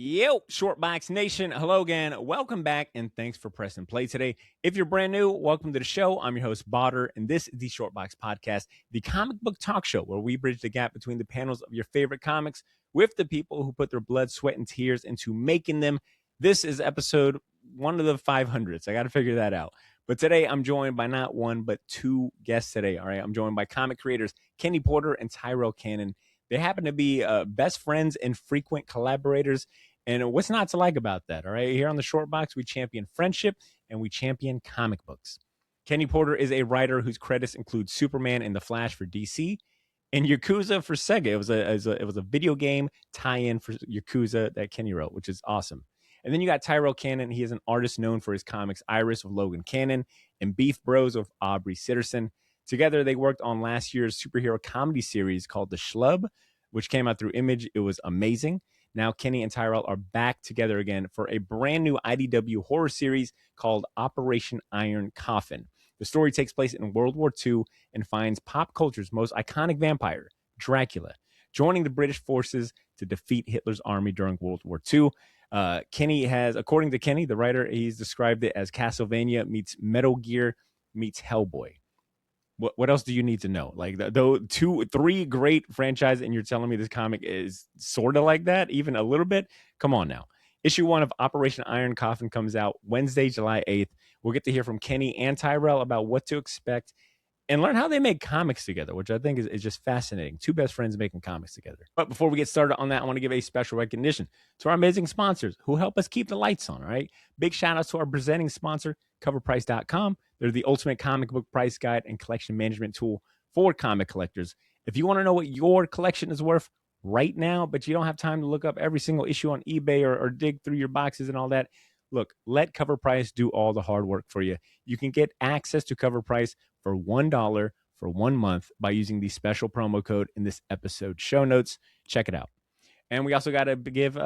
Yo, Shortbox Nation. Hello again. Welcome back, and thanks for pressing play today. If you're brand new, welcome to the show. I'm your host, Botter, and this is the Shortbox Podcast, the comic book talk show where we bridge the gap between the panels of your favorite comics with the people who put their blood, sweat, and tears into making them. This is episode one of the 500s. I got to figure that out. But today, I'm joined by not one, but two guests today. All right, I'm joined by comic creators Kenny Porter and Tyrell Cannon. They happen to be best friends and frequent collaborators. And what's not to like about that? All right. Here on the Short Box, we champion friendship and we champion comic books. Kenny Porter is a writer whose credits include Superman and The Flash for DC and Yakuza for Sega. It was a video game tie-in for Yakuza that Kenny wrote, which is awesome. And then you got Tyrell Cannon. He is an artist known for his comics Iris of Logan Cannon and Beef Bros of Aubrey Sitterson. Together, they worked on last year's superhero comedy series called The Schlub, which came out through Image. It was amazing. Now, Kenny and Tyrell are back together again for a brand new IDW horror series called Operation Iron Coffin. The story takes place in World War II and finds pop culture's most iconic vampire, Dracula, joining the British forces to defeat Hitler's army during World War II. Kenny has, according to Kenny, the writer, he's described it as Castlevania meets Metal Gear meets Hellboy. What else do you need to know? Like, though, three great franchises, and you're telling me this comic is sort of like that, even a little bit? Come on now. Issue 1 of Operation Iron Coffin comes out Wednesday, July 8th. We'll get to hear from Kenny and Tyrell about what to expect and learn how they make comics together, which I think is just fascinating. Two best friends making comics together. But before we get started on that, I want to give a special recognition to our amazing sponsors who help us keep the lights on, all right? Big shout out to our presenting sponsor, CovrPrice.com. They're the ultimate comic book price guide and collection management tool for comic collectors. If you want to know what your collection is worth right now, but you don't have time to look up every single issue on eBay or dig through your boxes and all that, look, let CovrPrice do all the hard work for you. You can get access to CovrPrice for $1 for 1 month by using the special promo code in this episode show notes. Check it out. And we also got to give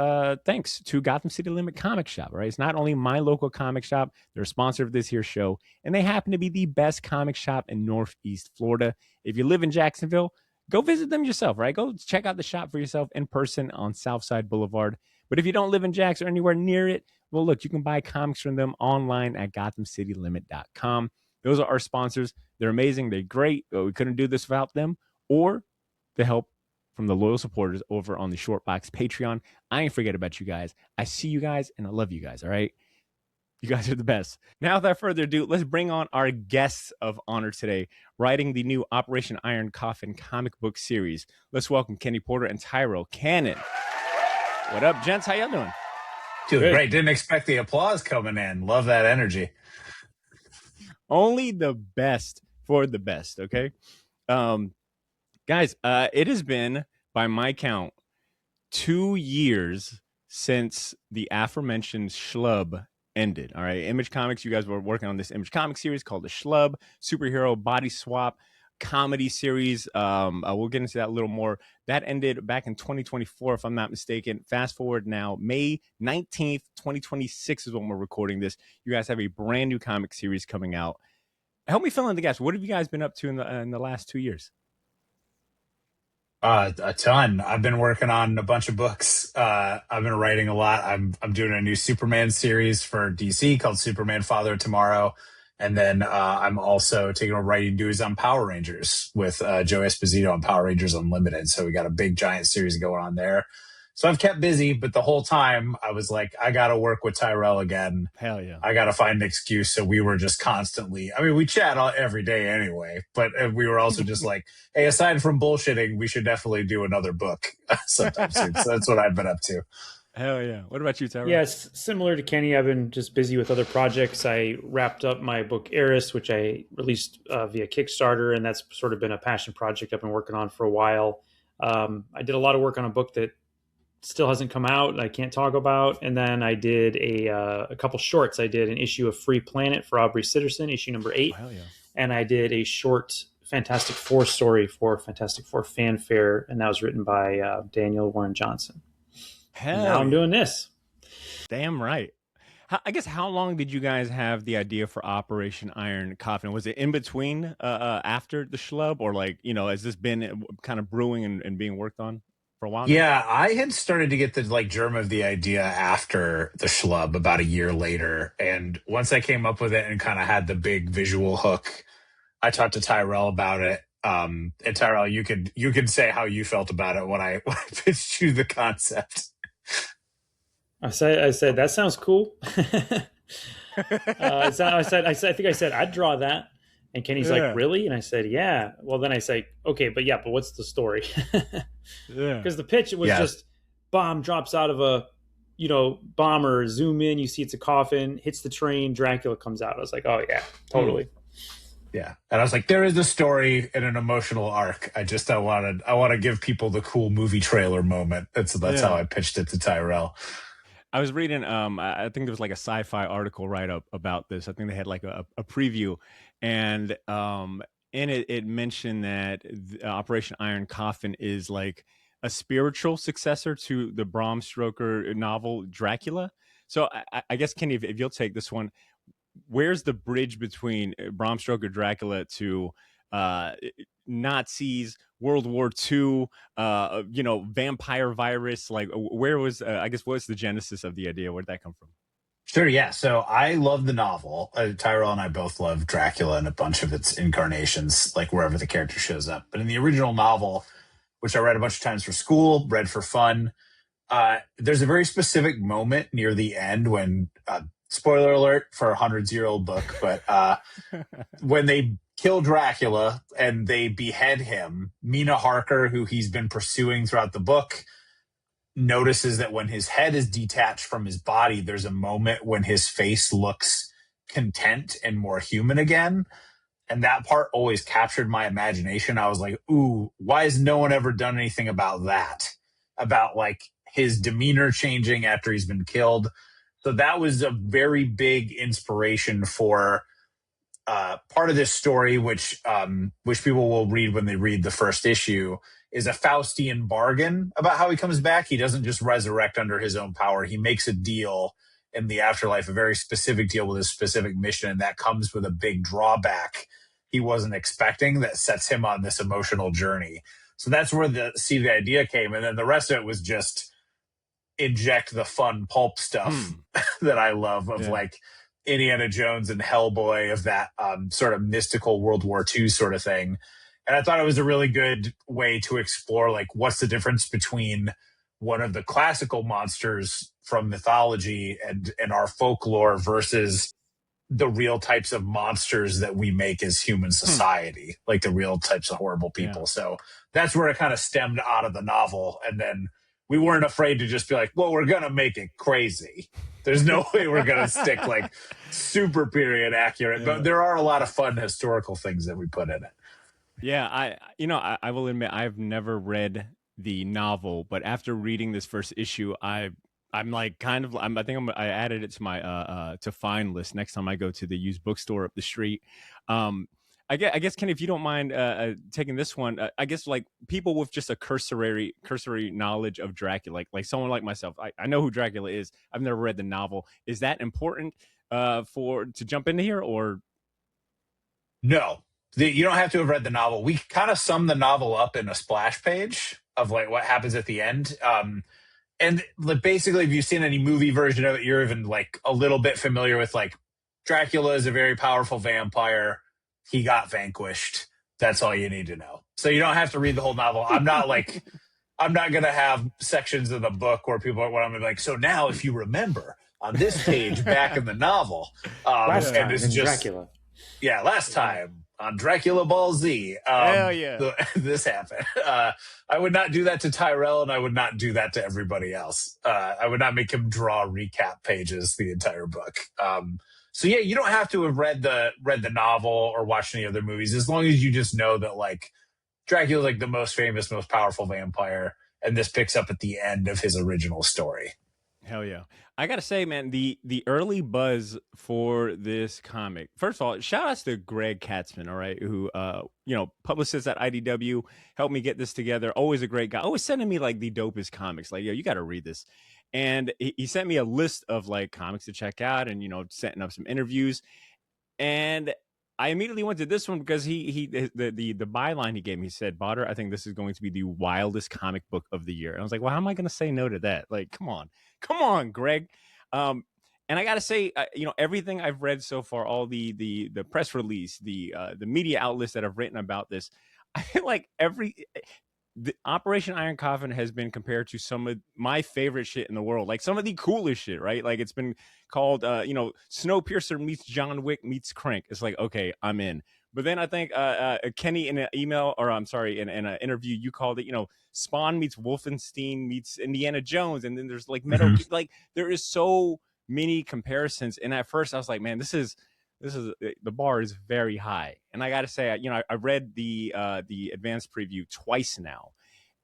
thanks to Gotham City Limit Comic Shop, right? It's not only my local comic shop, they're a sponsor of this here show, and they happen to be the best comic shop in Northeast Florida. If you live in Jacksonville, go visit them yourself, right? Go check out the shop for yourself in person on Southside Boulevard. But if you don't live in Jackson or anywhere near it, well, look, you can buy comics from them online at GothamCityLimit.com. Those are our sponsors. They're amazing. They're great. We couldn't do this without them or the help from the loyal supporters over on the Shortbox Patreon. I ain't forget about you guys. I see you guys and I love you guys, all right? You guys are the best. Now, without further ado, let's bring on our guests of honor today, writing the new Operation Iron Coffin comic book series. Let's welcome Kenny Porter and Tyrell Cannon. What up, gents? How y'all doing? Doing great. Didn't expect the applause coming in. Love that energy. Only the best for the best, okay? Guys, it has been, by my count, 2 years since the aforementioned Schlub ended. All right, Image Comics, you guys were working on this Image Comics series called the Schlub superhero body swap comedy series. We'll get into that a little more. That ended back in 2024, if I'm not mistaken. Fast forward now, May 19th, 2026 is when we're recording this. You guys have a brand new comic series coming out. Help me fill in the gaps. What have you guys been up to in the last 2 years? A ton. I've been working on a bunch of books. I've been writing a lot. I'm doing a new Superman series for DC called Superman Father of Tomorrow. And then I'm also taking over writing duties on Power Rangers with Joe Esposito on Power Rangers Unlimited. So we got a big giant series going on there. So I've kept busy, but the whole time I was like, I got to work with Tyrell again. Hell yeah. I got to find an excuse. So we were just constantly, I mean, we chat every day anyway, but we were also just like, hey, aside from bullshitting, we should definitely do another book sometime soon. So that's what I've been up to. Hell yeah. What about you, Tyrell? Yes, similar to Kenny, I've been just busy with other projects. I wrapped up my book Eris, which I released via Kickstarter, and that's sort of been a passion project I've been working on for a while. I did a lot of work on a book that still hasn't come out, I can't talk about. And then I did a couple shorts. I did an issue of Free Planet for Aubrey Sitterson, issue number 8. Hell yeah. And I did a short Fantastic Four story for Fantastic Four Fanfare, and that was written by Daniel Warren Johnson. Hell now I'm doing this. Damn right. I guess how long did you guys have the idea for Operation Iron Coffin? Was it in between after the Schlub, or like, has this been kind of brewing and being worked on for a while now? Yeah, I had started to get the like germ of the idea after the Schlub about a year later. And once I came up with it and kind of had the big visual hook, I talked to Tyrell about it. And Tyrell, you could say how you felt about it when I when I pitched you the concept. I said that sounds cool. I think I said I'd draw that, and Kenny's Yeah. like, really? And I said, yeah. Well, then I say, okay, but what's the story? Yeah. Because the pitch, it was just bomb drops out of a bomber, zoom in, you see it's a coffin, hits the train, Dracula comes out. I was like, oh yeah, totally. Yeah. And I was like, there is a story and an emotional arc. I want to give people the cool movie trailer moment. That's how I pitched it to Tyrell. I was reading, I think there was like a sci-fi article write-up about this. I think they had like a preview, and in it mentioned that Operation Iron Coffin is like a spiritual successor to the Bram Stoker novel Dracula. So I guess, Kenny, if you'll take this one, where's the bridge between Bram Stoker Dracula to Nazis, World War II, vampire virus? Like, where was I guess what's the genesis of the idea? Where did that come from? Sure, yeah. So I love the novel. Tyrell and I both love Dracula and a bunch of its incarnations, like wherever the character shows up. But in the original novel, which I read a bunch of times for school, read for fun, there's a very specific moment near the end when, spoiler alert for a 100-year-old book, but when they kill Dracula and they behead him, Mina Harker, who he's been pursuing throughout the book, notices that when his head is detached from his body, there's a moment when his face looks content and more human again. And that part always captured my imagination. I was like, ooh, why has no one ever done anything about that? About like his demeanor changing after he's been killed. So that was a very big inspiration for part of this story, which people will read when they read the first issue, is a Faustian bargain about how he comes back. He doesn't just resurrect under his own power. He makes a deal in the afterlife, a very specific deal with a specific mission, and that comes with a big drawback he wasn't expecting that sets him on this emotional journey. So that's where the idea came. And then the rest of it was just inject the fun pulp stuff that I love of like Indiana Jones and Hellboy, of that sort of mystical World War II sort of thing. And I thought it was a really good way to explore like what's the difference between one of the classical monsters from mythology and our folklore versus the real types of monsters that we make as human society, like the real types of horrible people. So that's where it kind of stemmed out of the novel. And then we weren't afraid to just be like, well, we're going to make it crazy. There's no way we're going to stick like super period accurate, but there are a lot of fun historical things that we put in it. Yeah, I will admit I've never read the novel, but after reading this first issue, I'm like kind of I added it to my to find list next time I go to the used bookstore up the street. I guess, Ken, if you don't mind taking this one, I guess like people with just a cursory knowledge of Dracula, like someone like myself, I know who Dracula is. I've never read the novel. Is that important to jump into here, or no? You don't have to have read the novel. We kind of sum the novel up in a splash page of like what happens at the end. And like, basically, if you've seen any movie version of it, you're even like a little bit familiar with like Dracula is a very powerful vampire. He got vanquished. That's all you need to know. So you don't have to read the whole novel. I'm not going to have sections of the book where people are I'm like, so now if you remember on this page back in the novel, last time in Dracula. Yeah, last time on Dracula Ball Z. Hell yeah. This happened. I would not do that to Tyrell, and I would not do that to everybody else. I would not make him draw recap pages the entire book. So yeah, you don't have to have read the novel or watched any other movies, as long as you just know that like Dracula's like the most famous, most powerful vampire, and this picks up at the end of his original story. Hell yeah. I gotta say, man, the early buzz for this comic. First of all, shout outs to Greg Katzman, all right, who publicist at IDW, helped me get this together. Always a great guy. Always sending me like the dopest comics. Like, yo, you gotta read this. And he sent me a list of like comics to check out and setting up some interviews. And I immediately went to this one because the byline he gave me, he said, Botter, I think this is going to be the wildest comic book of the year. And I was like, well, how am I going to say no to that? Like, come on, Greg. And I got to say, everything I've read so far, all the press release, the media outlets that have written about this, I feel like the Operation Iron Coffin has been compared to some of my favorite shit in the world, like some of the coolest shit, right? Like it's been called, Snowpiercer meets John Wick meets Crank. It's like, okay, I'm in. But then I think Kenny in an email, or I'm sorry, in an interview, you called it, Spawn meets Wolfenstein meets Indiana Jones, and then there's like Metal, like there is so many comparisons. And at first I was like, man, this is the bar is very high. And I got to say, I read the advanced preview twice now,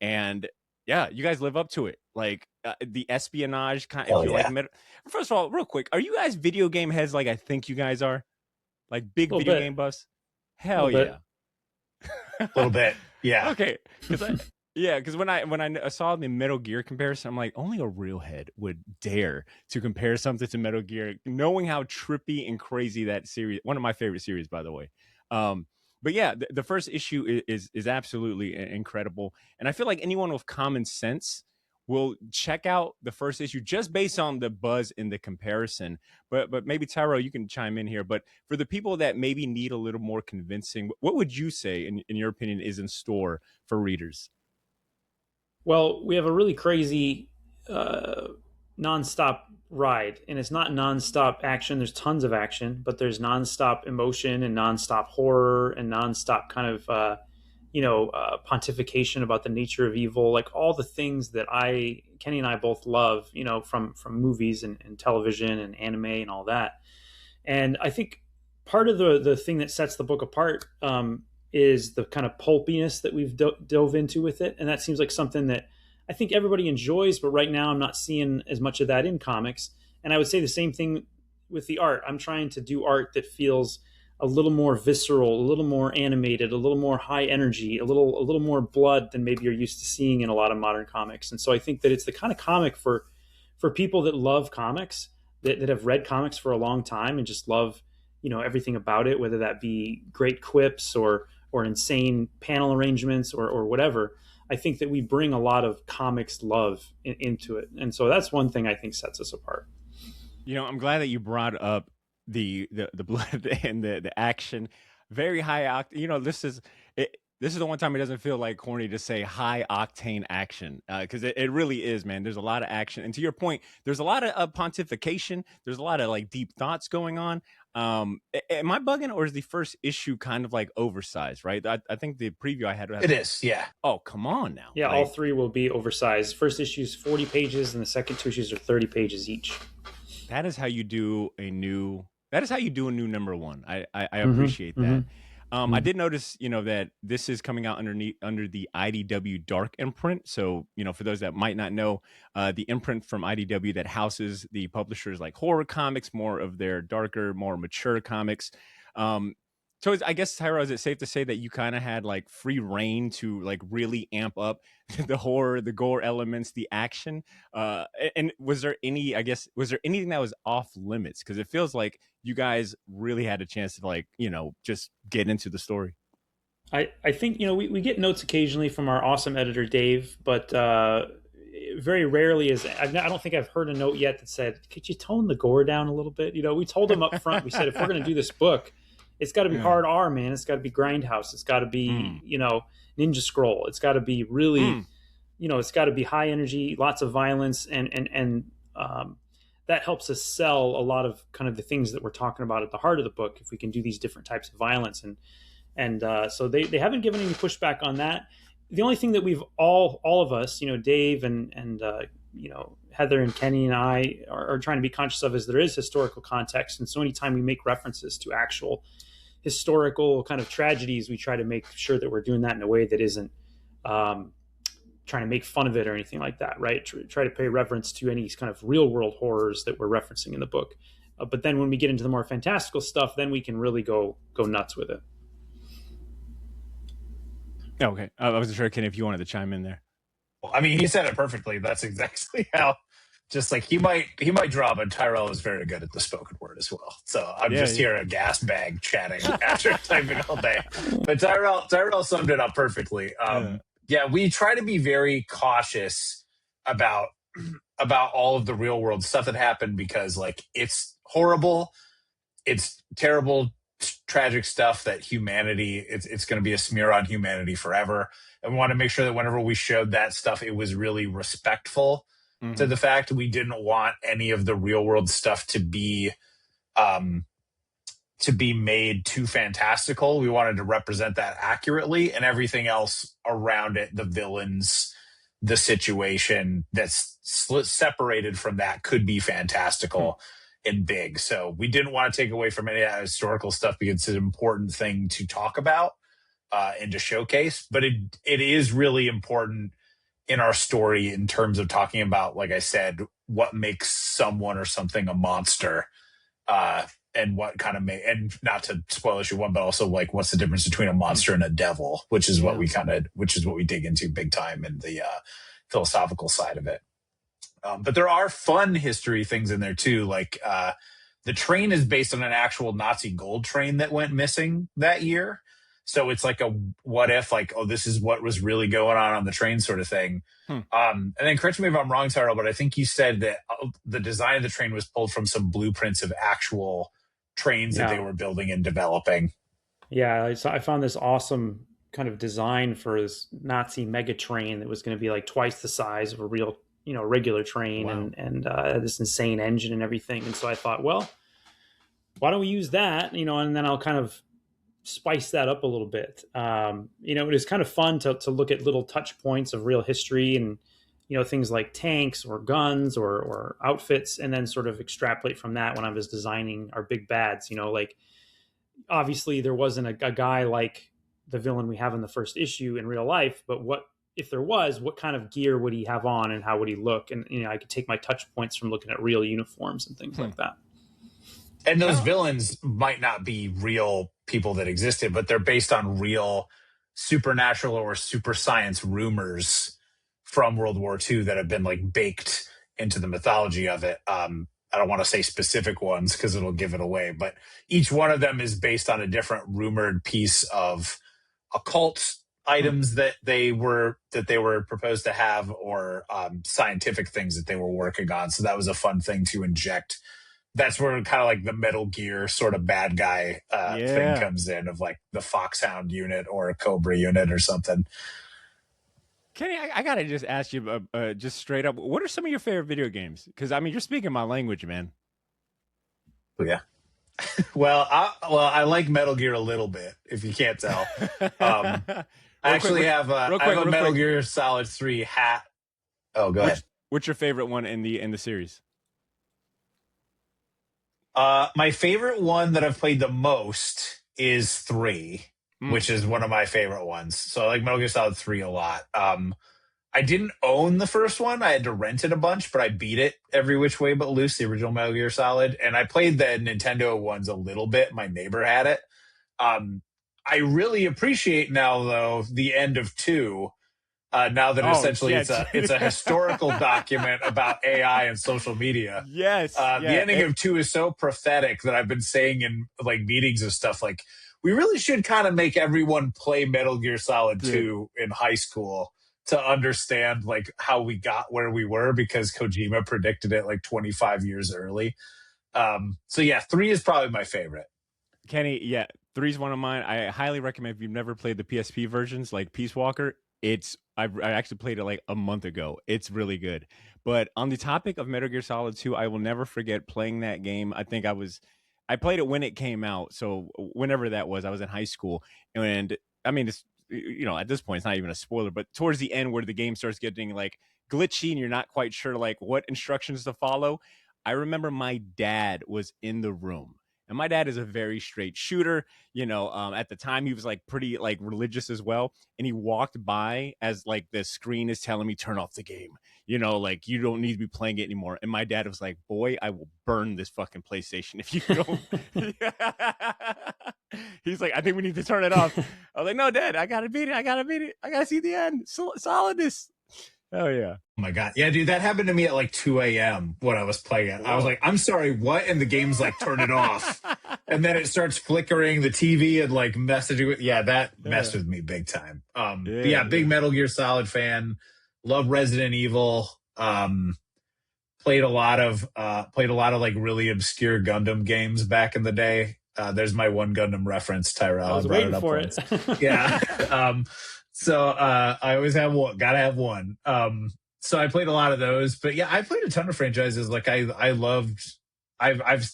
and yeah, you guys live up to it. Like the espionage kind. If you like, first of all, real quick, are you guys video game heads? Like I think you guys are, like big video game buffs. Hell yeah, a little bit, yeah. Okay, because when I saw the Metal Gear comparison, I'm like, only a real head would dare to compare something to Metal Gear, knowing how trippy and crazy that series. One of my favorite series, by the way. But yeah, the first issue is absolutely incredible, and I feel like anyone with common sense will check out the first issue just based on the buzz in the comparison. But maybe Tyrell, you can chime in here. But for the people that maybe need a little more convincing, what would you say, in your opinion, is in store for readers? Well, we have a really crazy nonstop ride, and it's not nonstop action. There's tons of action, but there's nonstop emotion and nonstop horror and nonstop kind of pontification about the nature of evil, like all the things that Kenny and I both love, from movies and television and anime and all that. And I think part of the thing that sets the book apart is the kind of pulpiness that we've dove into with it. And that seems like something that I think everybody enjoys, but right now I'm not seeing as much of that in comics. And I would say the same thing with the art. I'm trying to do art that feels a little more visceral, a little more animated, a little more high energy, a little more blood than maybe you're used to seeing in a lot of modern comics. And so I think that it's the kind of comic for people that love comics, that have read comics for a long time and just love, everything about it, whether that be great quips or insane panel arrangements or whatever. I think that we bring a lot of comics love into it. And so that's one thing I think sets us apart. I'm glad that you brought up the blood and the action. Very high octane. This is the one time it doesn't feel like corny to say high octane action, because it really is, man. There's a lot of action, and to your point, there's a lot of pontification. There's a lot of like deep thoughts going on. Am I bugging, or is the first issue kind of like oversized? Right, I think the preview I had. It is, yeah. Oh, come on now. Yeah, all three will be oversized. First issue is 40 pages, and the second two issues are 30 pages each. That is how you do a new. That is how you do a new number one. I appreciate that. I did notice, that this is coming out under the IDW Dark imprint. So, for those that might not know, the imprint from IDW that houses the publishers like horror comics, more of their darker, more mature comics. So I guess, Tyra, is it safe to say that you kind of had like free reign to like really amp up the horror, the gore elements, the action? And was there anything that was off limits? Because it feels like you guys really had a chance to like, just get into the story. I think, we get notes occasionally from our awesome editor, Dave, but very rarely I don't think I've heard a note yet that said, could you tone the gore down a little bit? We told him up front, we said, if we're going to do this book, it's got to be hard R, man. It's got to be Grindhouse. It's got to be, Ninja Scroll. It's got to be really, it's got to be high energy, lots of violence, and that helps us sell a lot of kind of the things that we're talking about at the heart of the book. If we can do these different types of violence, and so they haven't given any pushback on that. The only thing that we've all of us, Dave and Heather and Kenny and I are trying to be conscious of is there is historical context, and so anytime we make references to actual historical kind of tragedies, we try to make sure that we're doing that in a way that isn't trying to make fun of it or anything like that, right? Try to pay reverence to any kind of real world horrors that we're referencing in the book. But then when we get into the more fantastical stuff, then we can really go nuts with it. Okay. I wasn't sure, Ken, if you wanted to chime in there. Well, I mean, he said it perfectly. That's exactly how just like he might draw, but Tyrell is very good at the spoken word as well. So I'm just here a gas bag chatting after typing all day. But Tyrell summed it up perfectly. Yeah, we try to be very cautious about all of the real world stuff that happened because like it's horrible, it's terrible, tragic stuff that humanity it's going to be a smear on humanity forever. And we want to make sure that whenever we showed that stuff, it was really respectful to the fact. We didn't want any of the real world stuff to be made too fantastical. We wanted to represent that accurately, and everything else around it, the villains, the situation that's separated from that could be fantastical and big. So we didn't want to take away from any of that historical stuff because it's an important thing to talk about and to showcase. But it is really important in our story in terms of talking about, like I said, what makes someone or something a monster, and what kind of and not to spoil issue 1, but also like what's the difference between a monster and a devil, which is what we dig into big time in the philosophical side of it. But there are fun history things in there too. Like the train is based on an actual Nazi gold train that went missing that year. So it's like a what if, like, oh, this is what was really going on the train sort of thing. And then correct me if I'm wrong, Tyrell, but I think you said that the design of the train was pulled from some blueprints of actual trains that they were building and developing. Yeah, I found this awesome kind of design for this Nazi mega train that was going to be like twice the size of a real, regular train. And this insane engine and everything. And so I thought, well, why don't we use that, and then I'll kind of spice that up a little bit. It is kind of fun to look at little touch points of real history and, things like tanks or guns or outfits, and then sort of extrapolate from that when I was designing our big bads. Like obviously there wasn't a guy like the villain we have in the first issue in real life, but what if there was, what kind of gear would he have on and how would he look? And, I could take my touch points from looking at real uniforms and things like that. And those villains might not be real people that existed, but they're based on real supernatural or super science rumors from World War II that have been like baked into the mythology of it. I don't want to say specific ones because it'll give it away, but each one of them is based on a different rumored piece of occult items that they were proposed to have, or scientific things that they were working on. So that was a fun thing to inject. That's where kind of like the Metal Gear sort of bad guy thing comes in, of like the Foxhound unit or a Cobra unit or something. Kenny, I gotta just ask you, just straight up, what are some of your favorite video games? Because I mean, you're speaking my language, man. Yeah. Well, I like Metal Gear a little bit, if you can't tell. I actually have a Metal Gear Solid 3 hat. Oh, go ahead. What's your favorite one in the series? My favorite one that I've played the most is 3, which is one of my favorite ones. So I like Metal Gear Solid 3 a lot. I didn't own the first one. I had to rent it a bunch, but I beat it every which way but loose, the original Metal Gear Solid. And I played the Nintendo ones a little bit. My neighbor had it. I really appreciate now, though, the end of 2. Now that essentially it's a historical document about AI and social media. Yes. The ending of 2 is so prophetic that I've been saying in like meetings and stuff, like, we really should kind of make everyone play Metal Gear Solid 2 in high school to understand like how we got where we were, because Kojima predicted it like 25 years early. So yeah, 3 is probably my favorite. Kenny, 3 is one of mine. I highly recommend, if you've never played the PSP versions like Peace Walker, I actually played it like a month ago. It's really good. But on the topic of Metal Gear Solid 2, I will never forget playing that game. I think I played it when it came out. So whenever that was, I was in high school. And I mean, it's, at this point, it's not even a spoiler, but towards the end where the game starts getting like glitchy and you're not quite sure like what instructions to follow, I remember my dad was in the room. And my dad is a very straight shooter. At the time he was like pretty like religious as well. And he walked by as like the screen is telling me, turn off the game. Like you don't need to be playing it anymore. And my dad was like, boy, I will burn this fucking PlayStation if you don't. He's like, I think we need to turn it off. I was like, no, Dad, I gotta beat it. I gotta see the end. Solidness. Oh yeah. Oh my God. Yeah, dude, that happened to me at like 2 a.m. when I was playing it. I was Whoa. like, I'm sorry, what? And the game's like, turn it off. And then it starts flickering the TV and like messaging with, yeah, that messed Yeah. with me big time. But Yeah. yeah, big Metal Gear Solid fan. Love Resident Evil. Played a lot of like really obscure Gundam games back in the day. There's my one Gundam reference, Tyrell. I I was brought waiting it up for it. once. Yeah. So I always have one, gotta have one. So I played a lot of those, but yeah, I played a ton of franchises. Like I've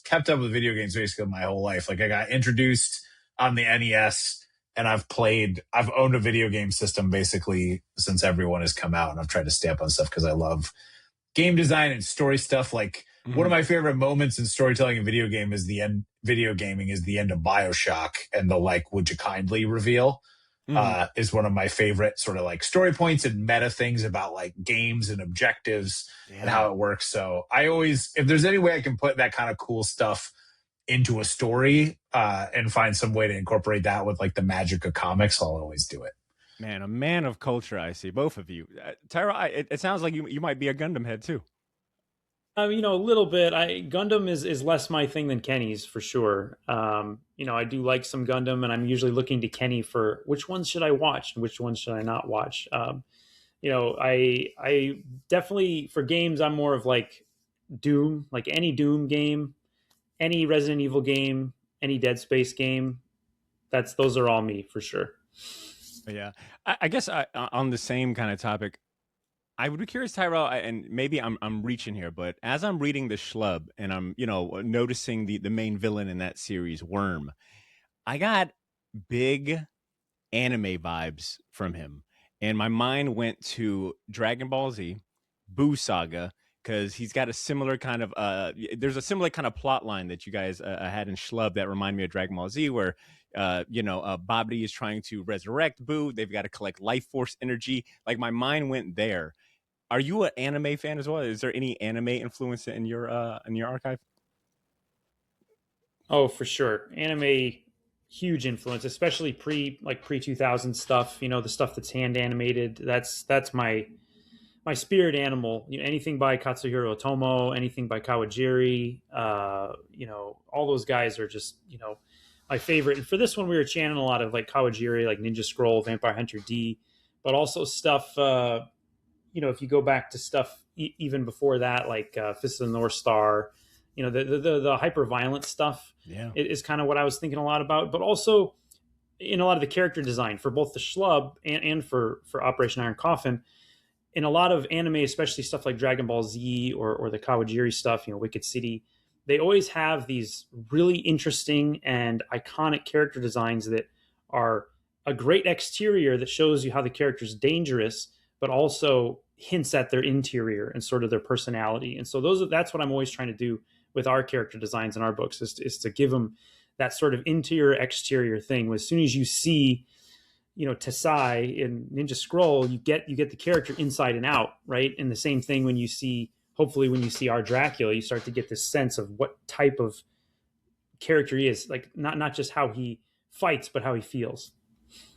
kept up with video games basically my whole life. Like I got introduced on the NES, and I've owned a video game system basically since everyone has come out, and I've tried to stay up on stuff because I love game design and story stuff. Like one of my favorite moments in storytelling in video gaming is the end of BioShock, and the like, would you kindly reveal is one of my favorite sort of like story points and meta things about like games and objectives and how it works. So I always, if there's any way I can put that kind of cool stuff into a story and find some way to incorporate that with like the magic of comics, I'll always do it. Man, a man of culture, I see. Both of you. Tyra, it sounds like you might be a Gundam head too. A little bit. Gundam is less my thing than Kenny's for sure. I do like some Gundam, and I'm usually looking to Kenny for which ones should I watch and which ones should I not watch. I definitely, for games, I'm more of like Doom, like any Doom game, any Resident Evil game, any Dead Space game. Those are all me for sure. Yeah, I guess on the same kind of topic, I would be curious, Tyrell, and maybe I'm reaching here, but as I'm reading the Schlub and I'm noticing the main villain in that series, Worm, I got big anime vibes from him, and my mind went to Dragon Ball Z, Boo Saga, because he's got a similar kind of there's a similar kind of plot line that you guys had in Schlub that remind me of Dragon Ball Z, where Babidi is trying to resurrect Boo. They've got to collect life force energy. Like my mind went there. Are you an anime fan as well? Is there any anime influence in your archive? Oh, for sure. Anime, huge influence, especially pre 2000 stuff. The stuff that's hand animated. That's my spirit animal. Anything by Katsuhiro Otomo, anything by Kawajiri. All those guys are just my favorite. And for this one, we were channeling a lot of like Kawajiri, like Ninja Scroll, Vampire Hunter D, but also stuff. If you go back to stuff even before that, like Fist of the North Star, the hyper violent stuff is kind of what I was thinking a lot about, but also in a lot of the character design for both the Schlub and for Operation Iron Coffin. In a lot of anime, especially stuff like Dragon Ball Z or the Kawajiri stuff, Wicked City, they always have these really interesting and iconic character designs that are a great exterior that shows you how the character's dangerous, but also hints at their interior and sort of their personality. And so that's what I'm always trying to do with our character designs in our books is to give them that sort of interior exterior thing. As soon as you see, Tesai in Ninja Scroll, you get the character inside and out, right? And the same thing when you see our Dracula, you start to get this sense of what type of character he is, like not just how he fights, but how he feels.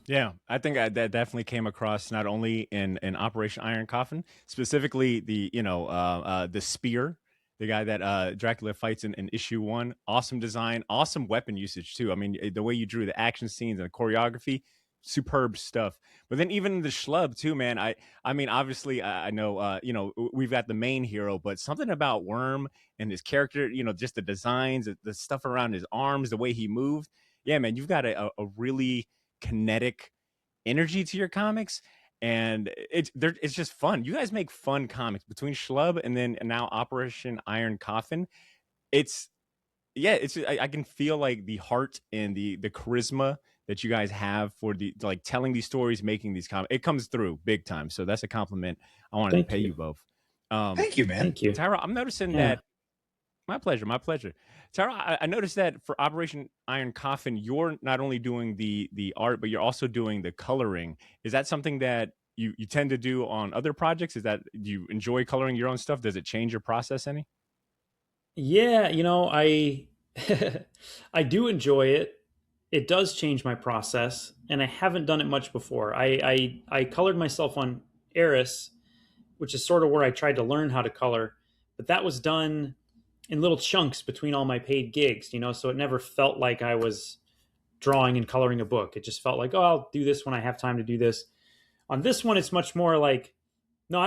Yeah, I think that definitely came across not only in Operation Iron Coffin, specifically the spear, the guy that Dracula fights in issue 1. Awesome design, awesome weapon usage too. I mean, the way you drew the action scenes and the choreography, superb stuff. But then even the Schlub too, man. I mean, obviously, I know we've got the main hero, but something about Worm and his character, just the designs, the stuff around his arms, the way he moved. Yeah, man, you've got a really kinetic energy to your comics, and it's just fun. You guys make fun comics between Schlub and then now Operation Iron Coffin. I can feel like the heart and the charisma that you guys have for the like telling these stories, making these comics. It comes through big time. So that's a compliment I wanted to pay you both. Thank you, man. Thank you, Tyra. I'm noticing that. My pleasure. My pleasure. Tara, I noticed that for Operation Iron Coffin, you're not only doing the art, but you're also doing the coloring. Is that something that you tend to do on other projects? Do you enjoy coloring your own stuff? Does it change your process any? Yeah, I I do enjoy it. It does change my process, and I haven't done it much before. I colored myself on Eris, which is sort of where I tried to learn how to color, but that was done in little chunks between all my paid gigs, so it never felt like I was drawing and coloring a book. It just felt like, oh, I'll do this when I have time to do this. On this one, it's much more like, no,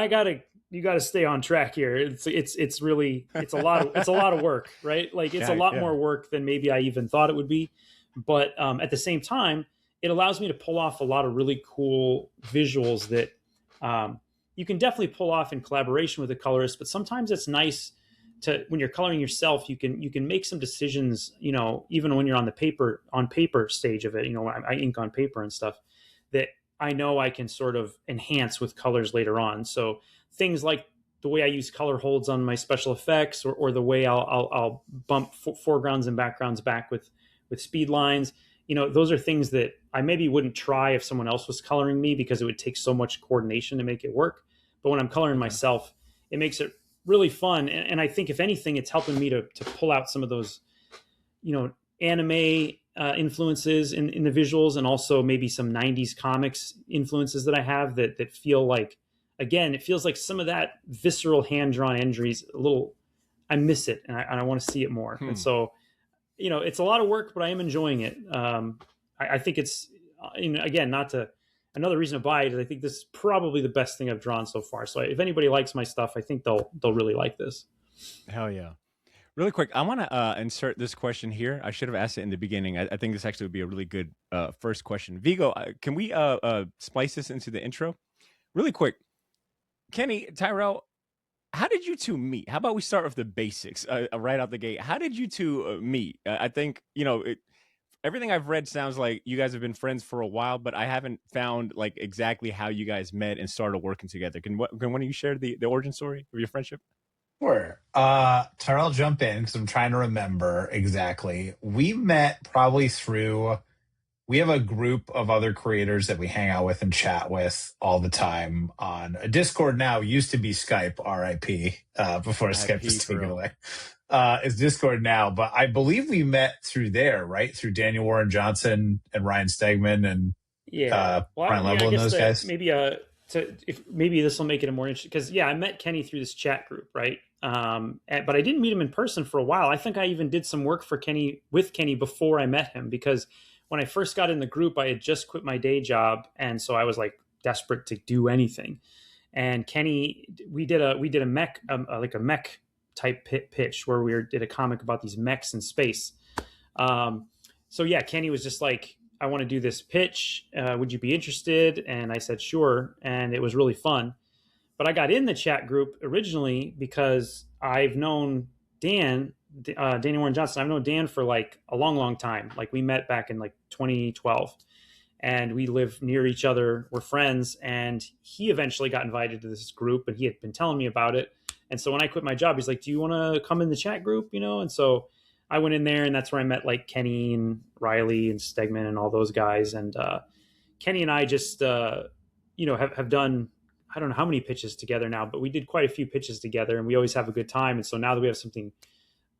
you gotta stay on track here. It's a lot of work, right? Like it's a lot more work than maybe I even thought it would be. But at the same time, it allows me to pull off a lot of really cool visuals that you can definitely pull off in collaboration with a colorist. But sometimes it's nice to, when you're coloring yourself, you can make some decisions, even when you're on paper stage of it, I ink on paper and stuff, that I know I can sort of enhance with colors later on. So things like the way I use color holds on my special effects, or the way I'll bump foregrounds and backgrounds back with speed lines. Those are things that I maybe wouldn't try if someone else was coloring me, because it would take so much coordination to make it work. But when I'm coloring myself, it makes it really fun. And I think, if anything, it's helping me to pull out some of those, anime influences in the visuals, and also maybe some 90s comics influences that I have that feel like, again, it feels like some of that visceral hand-drawn entries, I miss it, and I want to see it more. And so, it's a lot of work, but I am enjoying it. I think it's, again, another reason to buy it is I think this is probably the best thing I've drawn so far. So if anybody likes my stuff, I think they'll really like this. Hell yeah. Really quick, I want to insert this question here. I should have asked it in the beginning. I think this actually would be a really good first question. Vigo, can we splice this into the intro? Really quick. Kenny, Tyrell, how did you two meet? How about we start with the basics right out the gate? How did you two meet? I think, everything I've read sounds like you guys have been friends for a while, but I haven't found like exactly how you guys met and started working together. Can one of you share the origin story of your friendship? Sure. Tyrell, jump in because I'm trying to remember exactly. We met probably we have a group of other creators that we hang out with and chat with all the time on a Discord now. Used to be Skype, RIP, before Skype was taken away. It's Discord now, but I believe we met through there, right? Through Daniel Warren Johnson and Ryan Stegman and Brian Level and those guys. Maybe this will make it a more interesting, because I met Kenny through this chat group, right? But I didn't meet him in person for a while. I think I even did some work with Kenny before I met him, because when I first got in the group, I had just quit my day job, and so I was like desperate to do anything. And Kenny, we did a mech, like a mech type pitch where we did a comic about these mechs in space. Kenny was just like, I want to do this pitch. Would you be interested? And I said, sure. And it was really fun. But I got in the chat group originally because I've known Danny Warren Johnson. I've known Dan for like a long, long time. Like we met back in like 2012, and we live near each other. We're friends. And he eventually got invited to this group, and he had been telling me about it. And so when I quit my job, he's like, do you want to come in the chat group? And so I went in there, and that's where I met like Kenny and Riley and Stegman and all those guys. And Kenny and I just, have done, I don't know how many pitches together now, but we did quite a few pitches together, and we always have a good time. And so now that we have something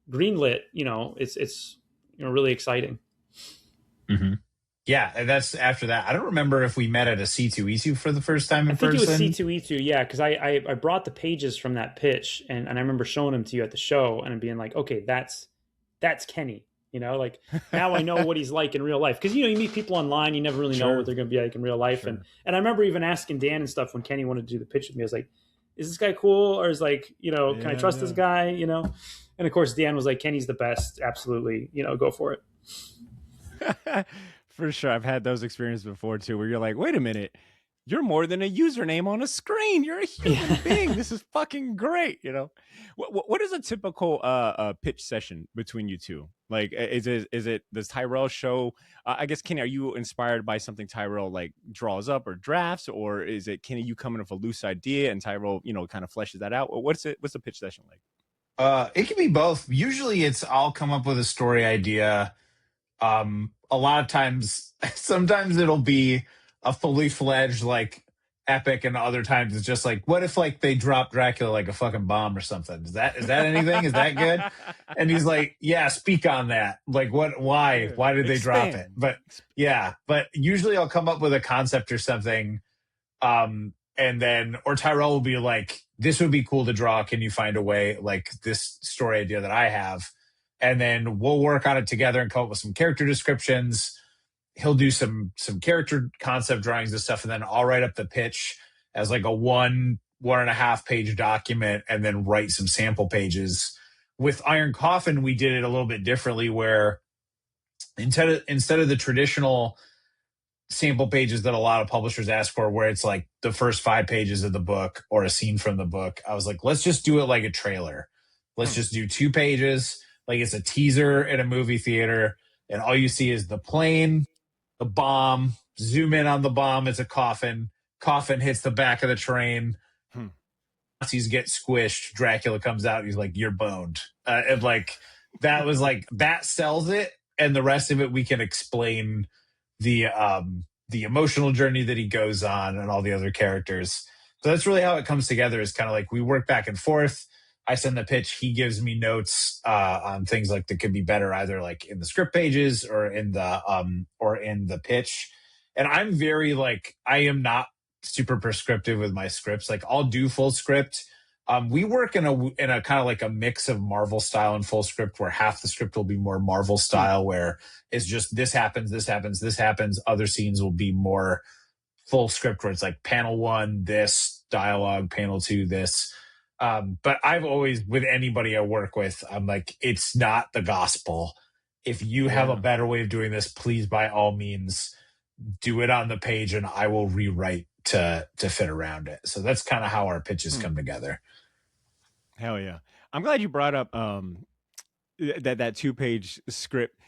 greenlit, it's really exciting. Mm-hmm. Yeah, and that's after that. I don't remember if we met at a C2E2 for the first time in person. I think it was C2E2, yeah, because I brought the pages from that pitch, and I remember showing them to you at the show and being like, okay, that's Kenny. Like now I know what he's like in real life. Because, you meet people online, you never really know what they're going to be like in real life. Sure. And I remember even asking Dan and stuff when Kenny wanted to do the pitch with me. I was like, is this guy cool? Or is like, can I trust this guy? And of course, Dan was like, Kenny's the best. Absolutely. Go for it. For sure. I've had those experiences before too, where you're like, wait a minute, you're more than a username on a screen. You're a human being. This is fucking great. What is a typical pitch session between you two? Like, does Tyrell show, I guess, Kenny, are you inspired by something Tyrell like draws up or drafts, or is it Kenny, you come in with a loose idea and Tyrell, kind of fleshes that out? What's the pitch session like? It can be both. Usually I'll come up with a story idea. A lot of times, sometimes it'll be a fully fledged like epic, and other times it's just like, what if like they drop Dracula like a fucking bomb or something? Is that anything? Is that good? And he's like, yeah, speak on that. Like why did they drop it? But usually I'll come up with a concept or something. and then, or Tyrell will be like, this would be cool to draw. Can you find a way, like this story idea that I have? And then we'll work on it together and come up with some character descriptions. He'll do some character concept drawings and stuff, and then I'll write up the pitch as like a 1.5 page document, and then write some sample pages. With Iron Coffin, we did it a little bit differently, where instead of the traditional sample pages that a lot of publishers ask for, where it's like the first 5 pages of the book or a scene from the book, I was like, let's just do it like a trailer. Let's just do 2 pages, like it's a teaser in a movie theater, and all you see is the plane, the bomb, zoom in on the bomb, it's a coffin. Coffin hits the back of the train. Nazis get squished. Dracula comes out. He's like, you're boned. And like, that was like, that sells it. And the rest of it, we can explain the emotional journey that he goes on and all the other characters. So that's really how it comes together, is kind of like we work back and forth. I send the pitch. He gives me notes on things like that could be better, either like in the script pages or in the pitch. And I'm very like, I am not super prescriptive with my scripts. Like I'll do full script. We work in a kind of like a mix of Marvel style and full script, where half the script will be more Marvel style, where it's just this happens, this happens, this happens. Other scenes will be more full script, where it's like panel 1, this dialogue, panel 2, this. But I've always, with anybody I work with, I'm like, it's not the gospel. If you have a better way of doing this, please, by all means, do it on the page, and I will rewrite to fit around it. So that's kind of how our pitches come together. Hell yeah. I'm glad you brought up that 2-page script.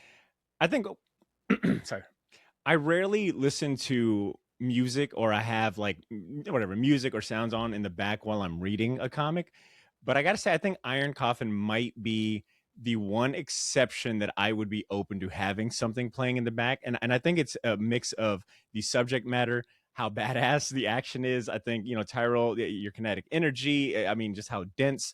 I think sorry. I rarely listen to music, or I have like whatever music or sounds on in the back while I'm reading a comic. But I got to say, I think Iron Coffin might be the one exception that I would be open to having something playing in the back. And I think it's a mix of the subject matter, how badass the action is. I think, Tyrell, your kinetic energy, I mean, just how dense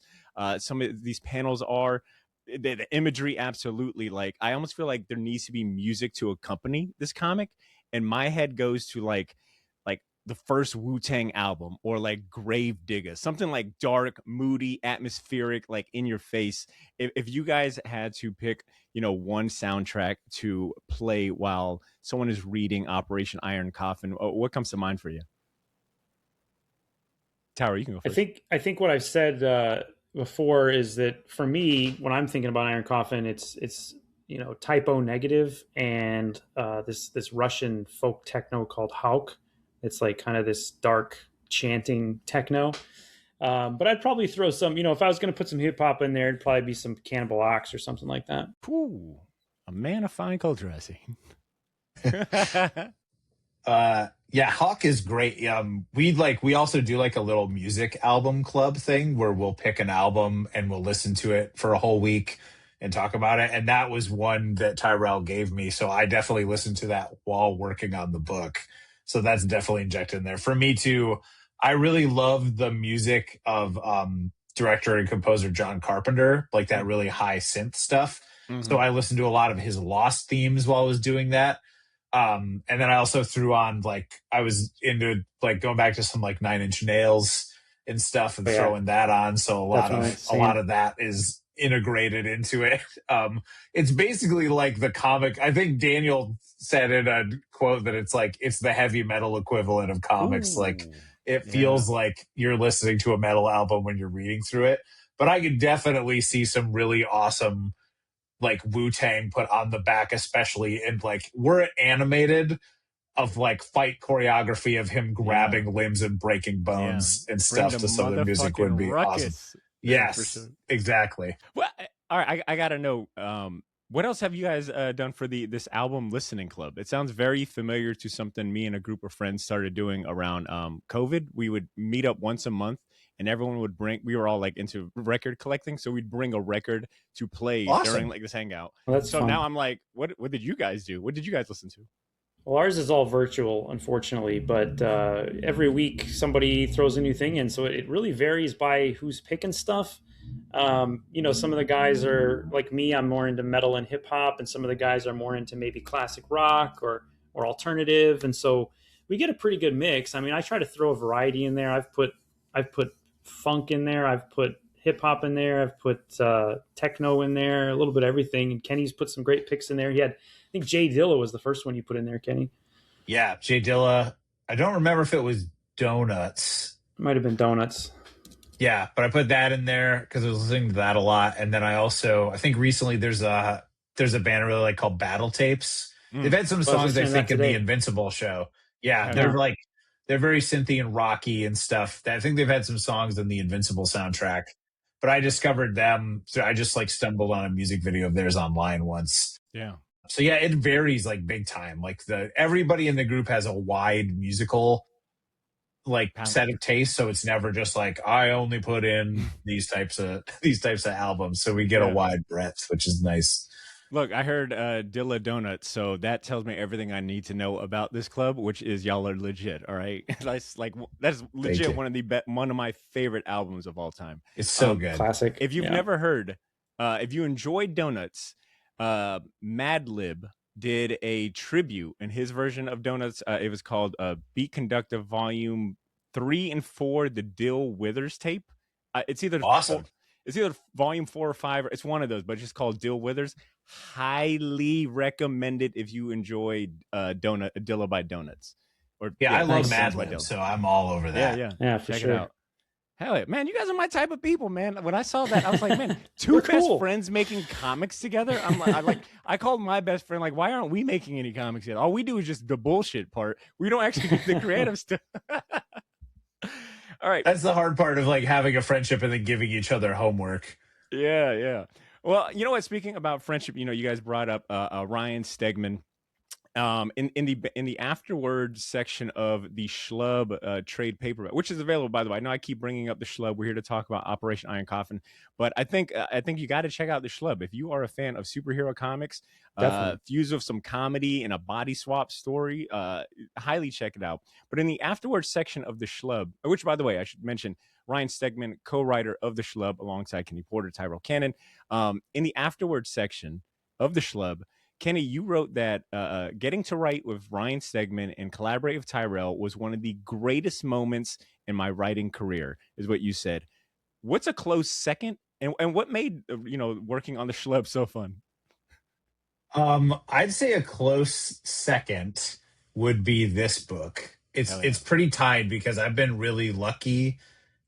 some of these panels are. The imagery, absolutely. Like, I almost feel like there needs to be music to accompany this comic. And my head goes to like the first Wu-Tang album, or like Grave Digger, something like dark, moody, atmospheric, like in your face. If you guys had to pick, one soundtrack to play while someone is reading Operation Iron Coffin, what comes to mind for you? Tower, you can go first. I think what I've said before is that for me, when I'm thinking about Iron Coffin, it's Typo Negative and this Russian folk techno called Hauk. It's like kind of this dark chanting techno. But I'd probably throw some, if I was going to put some hip hop in there, it'd probably be some Cannibal Ox or something like that. Ooh, a man of fine culture, I see. Yeah, Hawk is great. We also do like a little music album club thing, where we'll pick an album and we'll listen to it for a whole week and talk about it. And that was one that Tyrell gave me. So I definitely listened to that while working on the book. So that's definitely injected in there. For me too, I really love the music of director and composer John Carpenter, like that really high synth stuff. Mm-hmm. So I listened to a lot of his Lost themes while I was doing that. And then I also threw on, like, I was into like going back to some like 9 Inch Nails and stuff and throwing that on. So a lot of that is integrated into it. It's basically like the comic. I think Daniel said in a quote that it's like, it's the heavy metal equivalent of comics. Ooh, like it feels like you're listening to a metal album when you're reading through it. But I could definitely see some really awesome like Wu-Tang put on the back, especially in like, we're animated of like fight choreography of him grabbing limbs and breaking bones and stuff to some of the music would be awesome. Yes, sure. Exactly. Well, all right, I gotta know, what else have you guys done for this album listening club? It sounds very familiar to something me and a group of friends started doing around COVID. We would meet up once a month, and everyone would bring. We were all like into record collecting, so we'd bring a record to play during like this hangout. Well, so fun. Now I'm like, what did you guys do? What did you guys listen to? Well, ours is all virtual, unfortunately, but every week somebody throws a new thing in, so it really varies by who's picking stuff. Some of the guys are like me, I'm more into metal and hip hop, and some of the guys are more into maybe classic rock or alternative. And so we get a pretty good mix. I mean, I try to throw a variety in there. I've put funk in there. I've put hip hop in there. I've put techno in there, a little bit of everything. And Kenny's put some great picks in there. He had, I think Jay Dilla was the first one you put in there, Kenny. Yeah, Jay Dilla. I don't remember if it was Donuts. It might have been Donuts. Yeah, but I put that in there because I was listening to that a lot. And then I think recently there's a band I really like called Battle Tapes. They've had some songs I think in the Invincible show. Yeah, they're very synthy and rocky and stuff. I think they've had some songs in the Invincible soundtrack. But I discovered them. So I just like stumbled on a music video of theirs online once. Yeah. So yeah, it varies like big time. Like everybody in the group has a wide musical like set of tastes, so it's never just like I only put in these types of albums. So we get a wide breadth, which is nice. Look, I heard Dilla Donuts, so that tells me everything I need to know about this club, which is y'all are legit. All right, that's legit one of my favorite albums of all time. It's so good, classic. If you've never heard, if you enjoyed Donuts, Madlib did a tribute in his version of Donuts. It was called Beat Conductive Volume 3 and 4, the Dill Withers tape. It's either awesome. It's either Volume 4 or 5. It's one of those, but it's just called Dill Withers. Highly recommended if you enjoyed Dilla by Donuts. I love Madlib, so I'm all over that. Yeah, for Check sure. it out. Hell yeah, man, you guys are my type of people, man. When I saw that, I was like, man, two best friends making comics together. I called my best friend, like, why aren't we making any comics yet? All we do is just the bullshit part. We don't actually do the creative stuff. All right. That's the hard part of like having a friendship and then giving each other homework. Yeah. Well, you know what? Speaking about friendship, you guys brought up Ryan Stegman. In the afterwards section of the Schlub trade paperback, which is available, by the way. I know I keep bringing up the Schlub. We're here to talk about Operation Iron Coffin, but I think you got to check out the Schlub if you are a fan of superhero comics. Fused with some comedy and a body swap story. Highly check it out. But in the afterwards section of the Schlub, which, by the way, I should mention, Ryan Stegman, co-writer of the Schlub, alongside Kenny Porter, Tyrell Cannon. In the afterwards section of the Schlub, Kenny, you wrote that getting to write with Ryan Stegman and collaborate with Tyrell was one of the greatest moments in my writing career, is what you said. What's a close second, and what made working on the Schlub so fun? I'd say a close second would be this book. It's pretty tied because I've been really lucky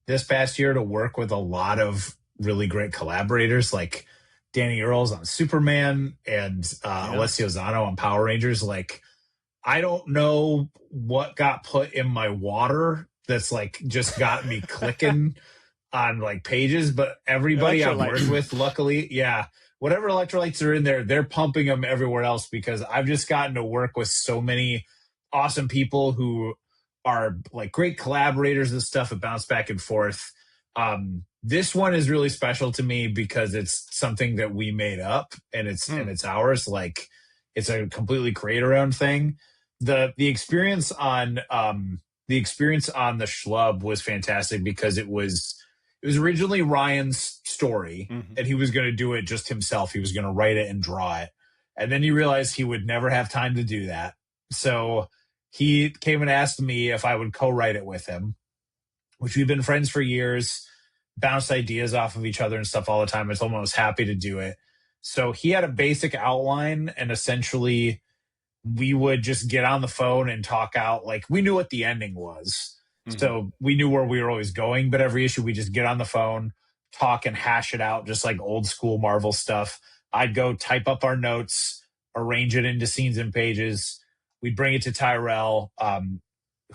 this past year to work with a lot of really great collaborators, like Danny Earls on Superman and Alessio Zano on Power Rangers. Like, I don't know what got put in my water that's like just got me clicking on like pages, but everybody I've worked with, luckily, whatever electrolytes are in there, they're pumping them everywhere else because I've just gotten to work with so many awesome people who are like great collaborators and stuff that bounce back and forth. This one is really special to me because it's something that we made up and it's ours. Like, it's a completely creator-owned thing. The experience on the Schlub was fantastic because it was originally Ryan's story and he was going to do it just himself. He was going to write it and draw it. And then he realized he would never have time to do that. So he came and asked me if I would co-write it with him, which we've been friends for years, bounced ideas off of each other and stuff all the time. I told him I was happy to do it. So he had a basic outline, and essentially we would just get on the phone and talk out. Like, we knew what the ending was. So we knew where we were always going, but every issue we just get on the phone, talk and hash it out, just like old school Marvel stuff. I'd go type up our notes, arrange it into scenes and pages. We'd bring it to Tyrell,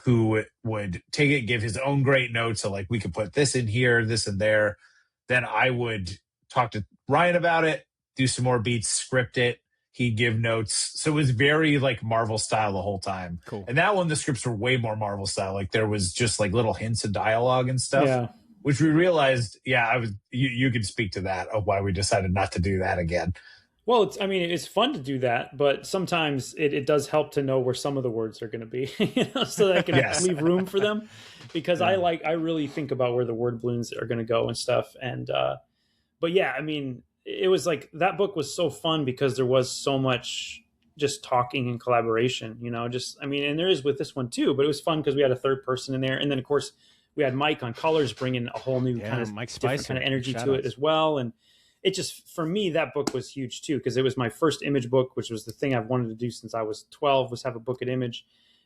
who would take it, give his own great notes. So like, we could put this in here, this and there. Then I would talk to Ryan about it, do some more beats, script it. He'd give notes. So it was very like Marvel style the whole time. Cool. And that one, the scripts were way more Marvel style. Like, there was just like little hints of dialogue and stuff, which we realized, you could speak to that of why we decided not to do that again. Well, it's fun to do that, but sometimes it does help to know where some of the words are going to be, so that I can leave room for them. Because I really think about where the word balloons are going to go and stuff. And, but yeah, I mean, it was like, that book was so fun because there was so much just talking and collaboration, and there is with this one too, but it was fun because we had a third person in there. And then of course we had Mike on colors, bringing a whole new kind of different kind of energy to it as well. And it just, for me, that book was huge too, because it was my first Image book, which was the thing I've wanted to do since I was 12, was have a book at Image.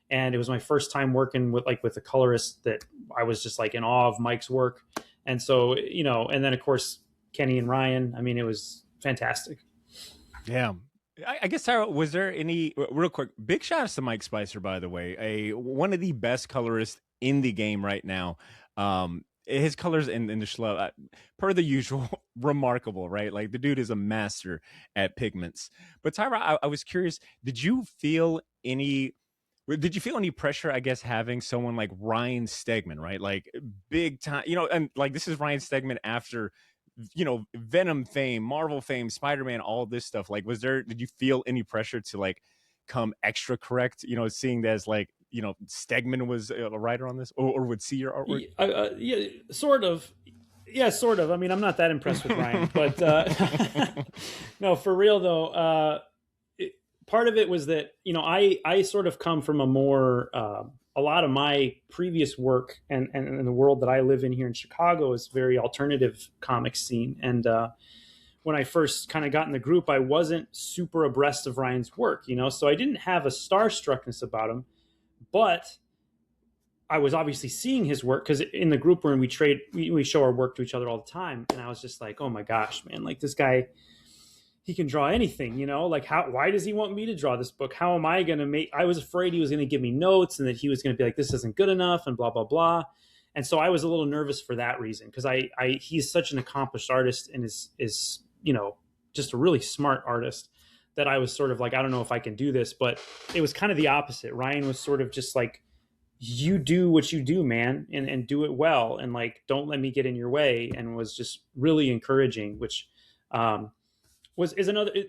And it was my first time working with a colorist that I was just like in awe of Mike's work. And so, and then of course, Kenny and Ryan, I mean, it was fantastic. Yeah. I guess, Tyrell, was there any, real quick, big shout outs to Mike Spicer, by the way, one of the best colorists in the game right now. His colors in the Schlub, per the usual, remarkable, right? Like, the dude is a master at pigments. But Tyrell, I was curious, did you feel any pressure, I guess, having someone like Ryan Stegman, right? Like, big time, and like, this is Ryan Stegman after, Venom fame, Marvel fame, Spider-Man, all this stuff. Like, did you feel any pressure to like come extra correct, seeing that as like, Stegman was a writer on this, or would see your artwork? Yeah, sort of. Yeah, sort of. I mean, I'm not that impressed with Ryan, but no, for real though. Part of it was that, I sort of come from a lot of my previous work and the world that I live in here in Chicago is very alternative comic scene. And when I first kind of got in the group, I wasn't super abreast of Ryan's work, so I didn't have a starstruckness about him. But I was obviously seeing his work because in the group where we show our work to each other all the time. And I was just like, oh my gosh, man, like this guy, he can draw anything, like why does he want me to draw this book? How am I going to I was afraid he was going to give me notes and that he was going to be like, this isn't good enough and blah, blah, blah. And so I was a little nervous for that reason. Cause he's such an accomplished artist and is, just a really smart artist that I was sort of like, I don't know if I can do this, but it was kind of the opposite. Ryan was sort of just like, you do what you do, man, and do it well. And like, don't let me get in your way. And was just really encouraging, which,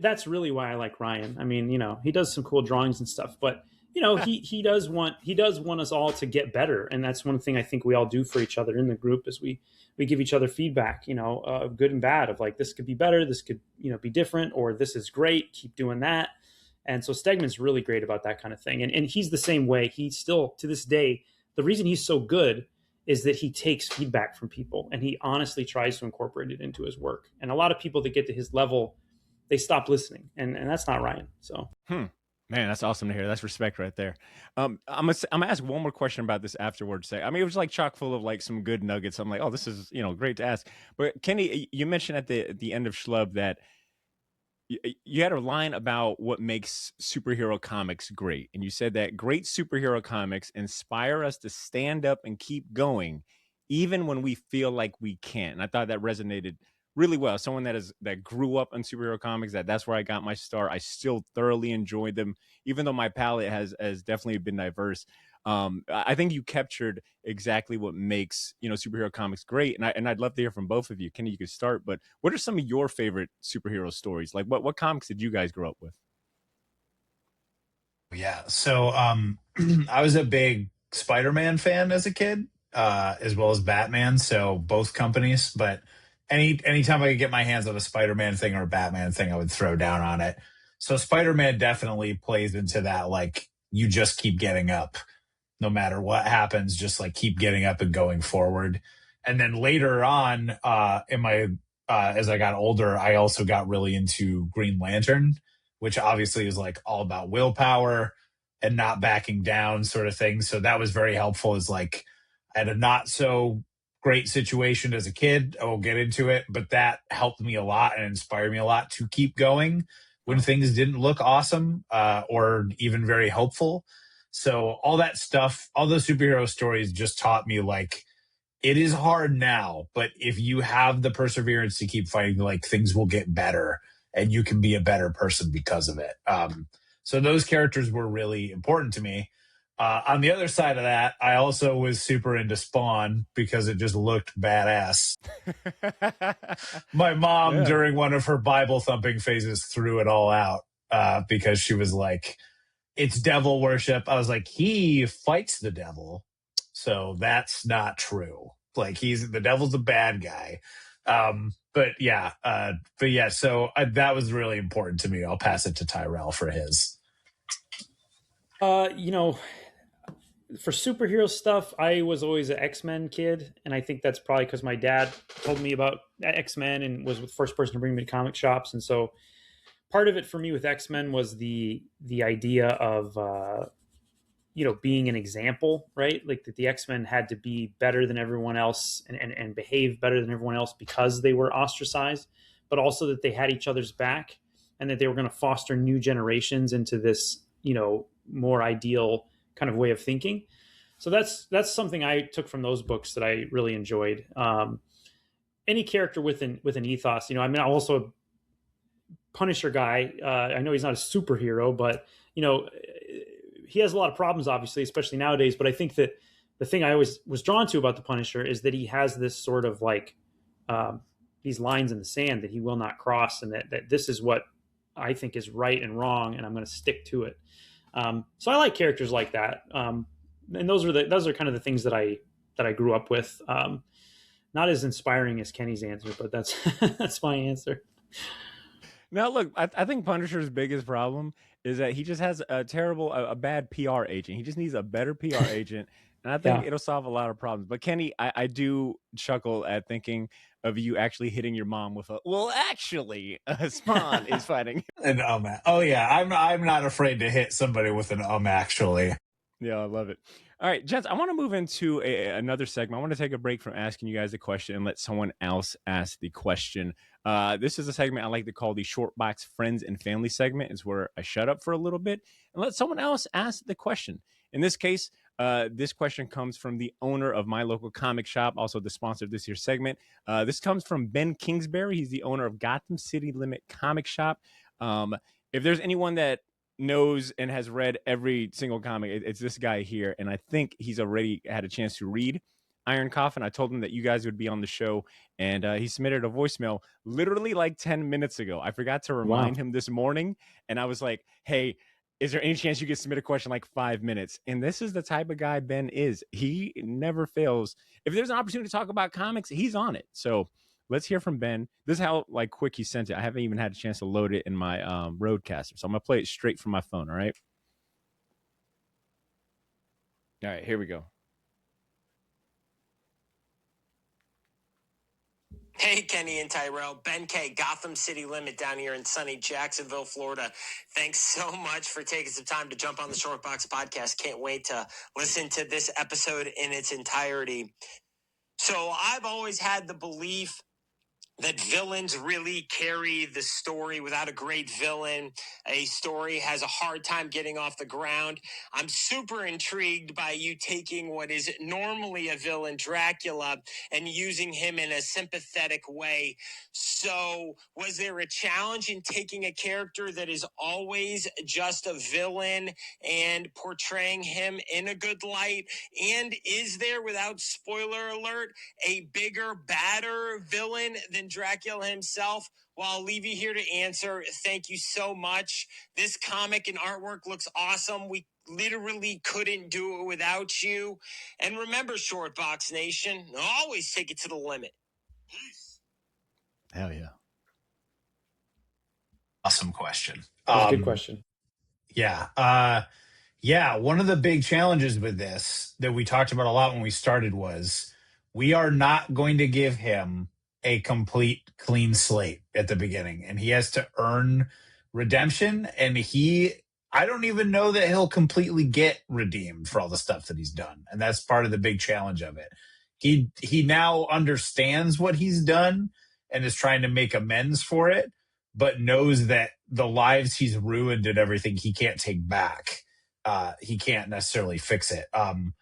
that's really why I like Ryan. I mean, he does some cool drawings and stuff, but he does want us all to get better. And that's one thing I think we all do for each other in the group is we give each other feedback, good and bad, of like, this could be better. This could, be different, or this is great. Keep doing that. And so Stegman's really great about that kind of thing. And he's the same way. He still, to this day, the reason he's so good is that he takes feedback from people and he honestly tries to incorporate it into his work. And a lot of people that get to his level, they stop listening. And that's not Ryan. So, Man, that's awesome to hear. That's respect right there. I'm gonna ask one more question about this afterwards. I mean, it was like chock full of like some good nuggets. I'm like, oh, this is, great to ask. But Kenny, you mentioned at the end of Schlub that you had a line about what makes superhero comics great. And you said that great superhero comics inspire us to stand up and keep going, even when we feel like we can't. And I thought that resonated really well. Someone that grew up on superhero comics, that's where I got my start. I still thoroughly enjoyed them, even though my palette has definitely been diverse. I think you captured exactly what makes superhero comics great, and I'd love to hear from both of you. Kenny, you could start, but what are some of your favorite superhero stories? Like what comics did you guys grow up with? Yeah, so I was a big Spider-Man fan as a kid, as well as Batman. So both companies, but anytime I could get my hands on a Spider-Man thing or a Batman thing, I would throw down on it. So Spider-Man definitely plays into that, like, you just keep getting up. No matter what happens, just like keep getting up and going forward. And then later on, as I got older, I also got really into Green Lantern, which obviously is like all about willpower and not backing down sort of thing. So that was very helpful. Is like, I had a not so great situation as a kid. I will get into it, but that helped me a lot and inspired me a lot to keep going when things didn't look awesome, or even very hopeful. So all that stuff, all those superhero stories just taught me, like, it is hard now, but if you have the perseverance to keep fighting, like, things will get better and you can be a better person because of it. So those characters were really important to me. On the other side of that, I also was super into Spawn because it just looked badass. My mom, during one of her Bible thumping phases, threw it all out because she was like, it's devil worship. I was like, he fights the devil, so that's not true. Like, the devil's a bad guy. But yeah. So that was really important to me. I'll pass it to Tyrell for his. You know, for superhero stuff, I was always an X-Men kid, and I think that's probably because my dad told me about X-Men and was the first person to bring me to comic shops, and so part of it for me with X-Men was the idea of being an example, right? Like that the X-Men had to be better than everyone else and behave better than everyone else because they were ostracized, but also that they had each other's back and that they were going to foster new generations into this, more ideal kind of way of thinking. So that's something I took from those books that I really enjoyed. Any character with an ethos, I'm also a Punisher guy. I know he's not a superhero, but he has a lot of problems, obviously, especially nowadays. But I think that the thing I always was drawn to about the Punisher is that he has this sort of like these lines in the sand that he will not cross, and that this is what I think is right and wrong, and I'm going to stick to it. So I like characters like that, and those are kind of the things that I grew up with. Not as inspiring as Kenny's answer, but that's that's my answer. Now, look, I think Punisher's biggest problem is that he just has a bad PR agent. He just needs a better PR agent, and I think it'll solve a lot of problems. But Kenny, I do chuckle at thinking of you actually hitting your mom with actually, Spawn is fighting. Oh yeah, I'm not afraid to hit somebody with an actually. Yeah, I love it. All right, gents, I want to move into another segment. I want to take a break from asking you guys a question and let someone else ask the question. This is a segment I like to call the Short Box Friends and Family segment. It's where I shut up for a little bit and let someone else ask the question. In this case, this question comes from the owner of my local comic shop, also the sponsor of this year's segment. This comes from Ben Kingsbury. He's the owner of Gotham City Limit Comic Shop. If there's anyone that knows and has read every single comic, it's this guy here, and I think he's already had a chance to read Iron Coffin. I told him that you guys would be on the show, and he submitted a voicemail literally like 10 minutes ago. I forgot to remind him this morning, and I was like, hey, is there any chance you could submit a question like 5 minutes? And this is the type of guy Ben is. He never fails. If there's an opportunity to talk about comics, he's on it. So let's hear from Ben. This is how quick he sent it. I haven't even had a chance to load it in my Roadcaster, so I'm gonna play it straight from my phone. All right. All right, here we go. Hey, Kenny and Tyrell. Ben K, Gotham City Limit down here in sunny Jacksonville, Florida. Thanks so much for taking some time to jump on the Short Box podcast. Can't wait to listen to this episode in its entirety. So I've always had the belief that villains really carry the story. Without a great villain, a story has a hard time getting off the ground. I'm super intrigued by you taking what is normally a villain, Dracula, and using him in a sympathetic way. So was there a challenge in taking a character that is always just a villain and portraying him in a good light? And is there, without spoiler alert, a bigger, badder villain than Dracula himself? Well, I'll leave you here to answer. Thank you so much. This comic and artwork looks awesome. We literally couldn't do it without you. And remember, Short Box Nation, always take it to the limit. Peace. Hell yeah. Awesome question. That's a good question. Yeah. Yeah. One of the big challenges with this that we talked about a lot when we started was we are not going to give him a complete clean slate at the beginning, and he has to earn redemption. And I don't even know that he'll completely get redeemed for all the stuff that he's done. And that's part of the big challenge of it. He now understands what he's done and is trying to make amends for it, but knows that the lives he's ruined and everything he can't take back. He can't necessarily fix it. I'm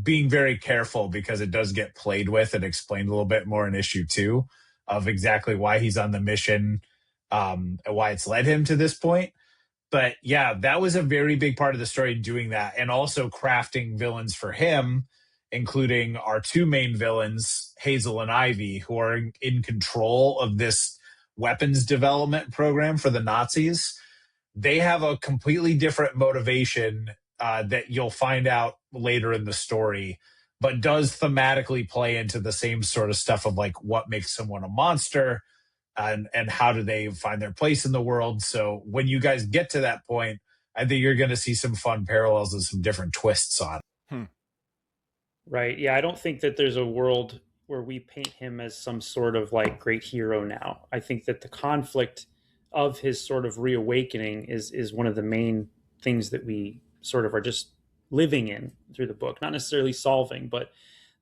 being very careful because it does get played with and explained a little bit more in issue 2 of exactly why he's on the mission, and why it's led him to this point. But yeah, that was a very big part of the story, doing that, and also crafting villains for him, including our 2 main villains, Hazel and Ivy, who are in control of this weapons development program for the Nazis. They have a completely different motivation that you'll find out later in the story, but does thematically play into the same sort of stuff of what makes someone a monster, and how do they find their place in the world. So when you guys get to that point, I think you're going to see some fun parallels and some different twists on it. Right. Yeah, I don't think that there's a world where we paint him as some sort of like great hero now. I think that the conflict of his sort of reawakening is one of the main things that we sort of are just living in through the book, not necessarily solving, but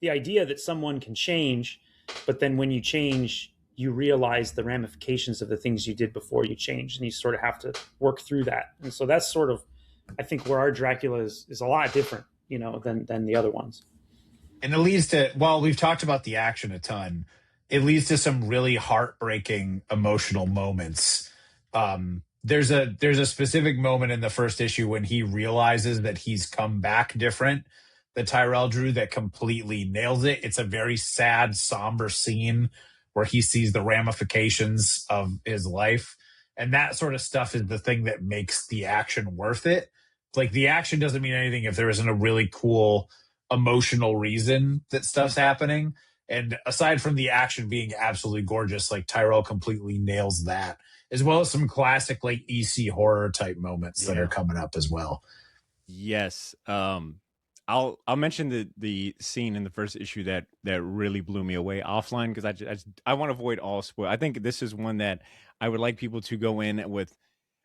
the idea that someone can change, but then when you change, you realize the ramifications of the things you did before you changed, and you sort of have to work through that. And so that's sort of, I think, where our Dracula is a lot different, than the other ones. And it leads to, while we've talked about the action a ton, it leads to some really heartbreaking emotional moments. There's a specific moment in the first issue when he realizes that he's come back different, that Tyrell drew, that completely nails it. It's a very sad, somber scene where he sees the ramifications of his life. And that sort of stuff is the thing that makes the action worth it. Like, the action doesn't mean anything if there isn't a really cool emotional reason that stuff's happening. And aside from the action being absolutely gorgeous, like, Tyrell completely nails that, as well as some classic like EC horror type moments that are coming up as well. Yes. I'll mention the scene in the first issue that really blew me away offline, because I want to avoid all spoil. I think this is one that I would like people to go in with.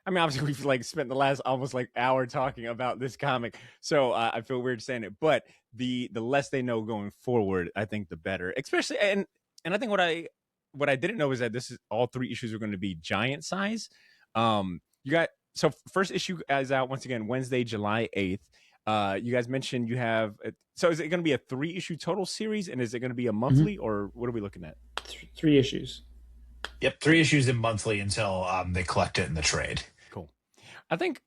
I mean, obviously we've like spent the last almost like hour talking about this comic, so I feel weird saying it. But the less they know going forward, I think the better. Especially, and I think what I didn't know is that this is all 3 issues are going to be giant size. So first issue is out once again Wednesday, July 8th. You guys mentioned you have. So is it going to be a 3-issue total series, and is it going to be a monthly, or what are we looking at? 3 issues. Yep, 3 issues in monthly until they collect it in the trade. Cool. I think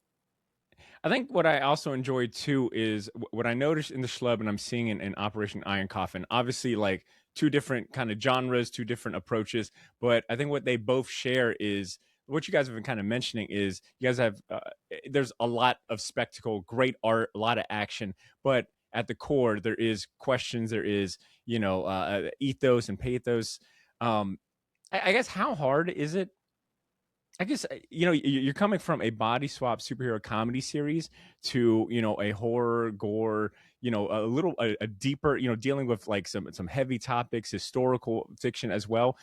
what I also enjoyed too is what I noticed in the Schlub, and I'm seeing in Operation Iron Coffin. Obviously, like 2 different kind of genres, 2 different approaches, but I think what they both share is what you guys have been kind of mentioning is you guys have there's a lot of spectacle, great art, a lot of action, but at the core there is questions, there is ethos and pathos. I guess how hard is it? I guess you're coming from a body swap superhero comedy series to a horror gore, a deeper, dealing with like some heavy topics, historical fiction as well.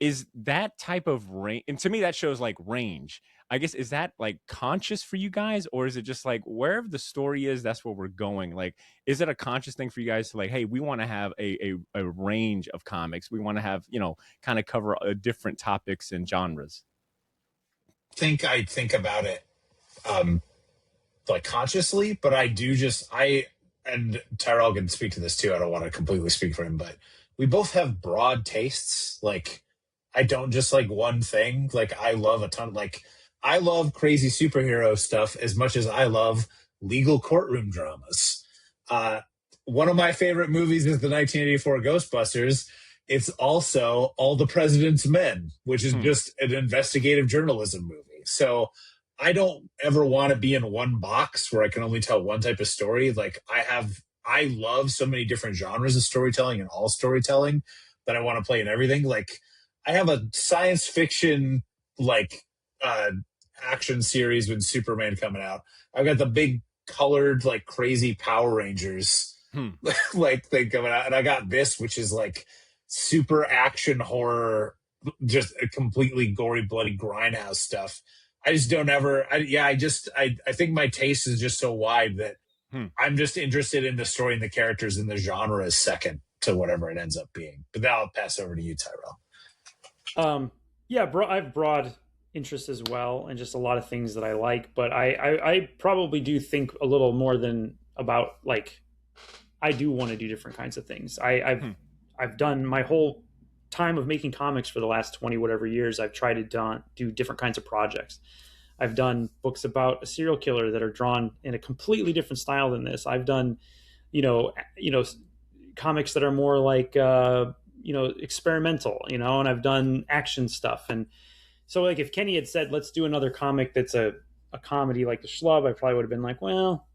Is that type of range? And to me, that shows like range. I guess, is that like conscious for you guys, or is it just like wherever the story is, that's where we're going? Like, is it a conscious thing for you guys to like, hey, we want to have a range of comics. We want to have, kind of cover different topics and genres. I think about it like consciously, but and Tyrell can speak to this too. I don't want to completely speak for him, but we both have broad tastes. Like, I don't just like one thing. Like, I love a ton. Like, I love crazy superhero stuff as much as I love legal courtroom dramas. One of my favorite movies is the 1984 Ghostbusters. It's also All the President's Men, which is just an investigative journalism movie. So I don't ever want to be in one box where I can only tell one type of story. Like, I love so many different genres of storytelling and all storytelling that I want to play in everything. Like, I have a science fiction, like, action series with Superman coming out. I've got the big colored, like, crazy Power Rangers, like, thing coming out. And I got this, which is like super action horror, just a completely gory, bloody grindhouse stuff. I just don't ever, I think my taste is just so wide that I'm just interested in the story and the characters, and the genre is second to whatever it ends up being. But now I'll pass over to you, Tyrell. I have broad interest as well, and just a lot of things that I like. But I probably do think a little more than about, like, I do want to do different kinds of things. I've done my whole time of making comics for the last 20 whatever years. I've tried to do different kinds of projects. I've done books about a serial killer that are drawn in a completely different style than this. I've done, comics that are more like, experimental, and I've done action stuff. And so, like, if Kenny had said, let's do another comic that's a comedy like the Schlub, I probably would have been like, well,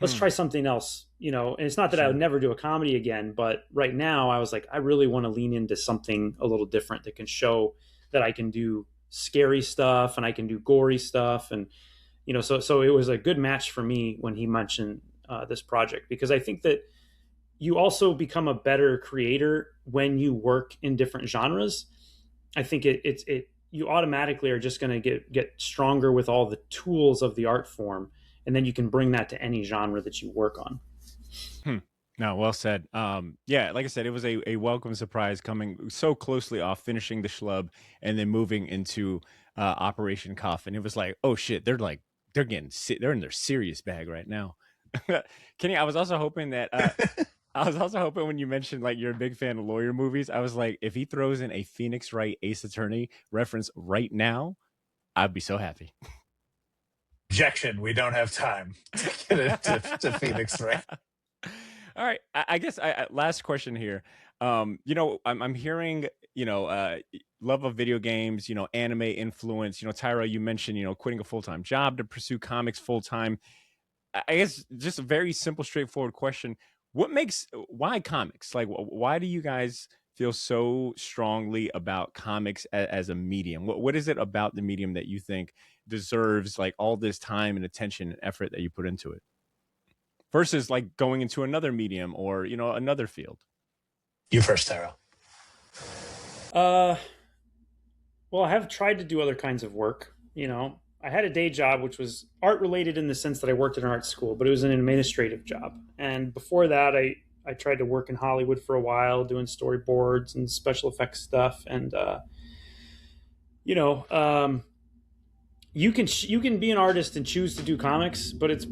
let's try something else, and it's not that I would never do a comedy again, but right now I was like, I really want to lean into something a little different that can show that I can do scary stuff and I can do gory stuff. And, So it was a good match for me when he mentioned this project, because I think that you also become a better creator when you work in different genres. I think you automatically are just going to get stronger with all the tools of the art form, and then you can bring that to any genre that you work on. No, well said. Yeah, like I said, it was a welcome surprise coming so closely off finishing the Schlub and then moving into Operation Coffin. It was like, oh shit, they're in their serious bag right now. Kenny, I was also hoping that when you mentioned like you're a big fan of lawyer movies, I was like, if he throws in a Phoenix Wright Ace Attorney reference right now, I'd be so happy. Objection. We don't have time to get into Phoenix Wright. All right. I guess last question here. I'm hearing, love of video games, anime influence. Tyrell, you mentioned, quitting a full-time job to pursue comics full-time. I guess just a very simple, straightforward question. Why comics? Like, why do you guys feel so strongly about comics as a medium? What is it about the medium that you think deserves like all this time and attention and effort that you put into it, versus like going into another medium or, another field? You first, Tyrell. Well, I have tried to do other kinds of work. I had a day job, which was art related in the sense that I worked in an art school, but it was an administrative job. And before that, I tried to work in Hollywood for a while, doing storyboards and special effects stuff. And, you can be an artist and choose to do comics, but it's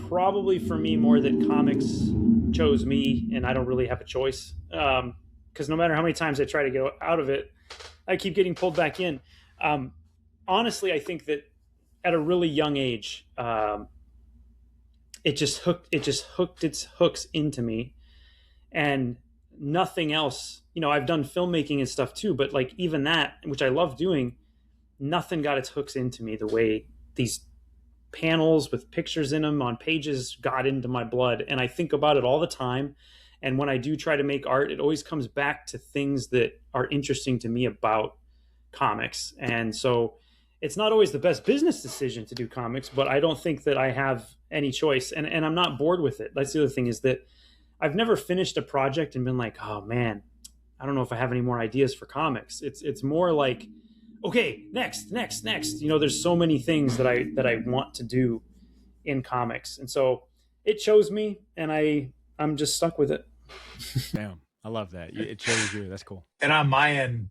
probably for me more that comics chose me and I don't really have a choice. Because no matter how many times I try to get out of it, I keep getting pulled back in. Honestly, I think that at a really young age, it just hooked its hooks into me, and nothing else. I've done filmmaking and stuff too, but like even that, which I love doing, nothing got its hooks into me the way these panels with pictures in them on pages got into my blood. And I think about it all the time. And when I do try to make art, it always comes back to things that are interesting to me about comics. And so it's not always the best business decision to do comics, but I don't think that I have any choice. And I'm not bored with it. That's the other thing, is that I've never finished a project and been like, oh man, I don't know if I have any more ideas for comics. It's more like, okay, next. There's so many things that I want to do in comics. And so it chose me, and I'm just stuck with it. Damn, I love that. It chose you. That's cool. And on my end,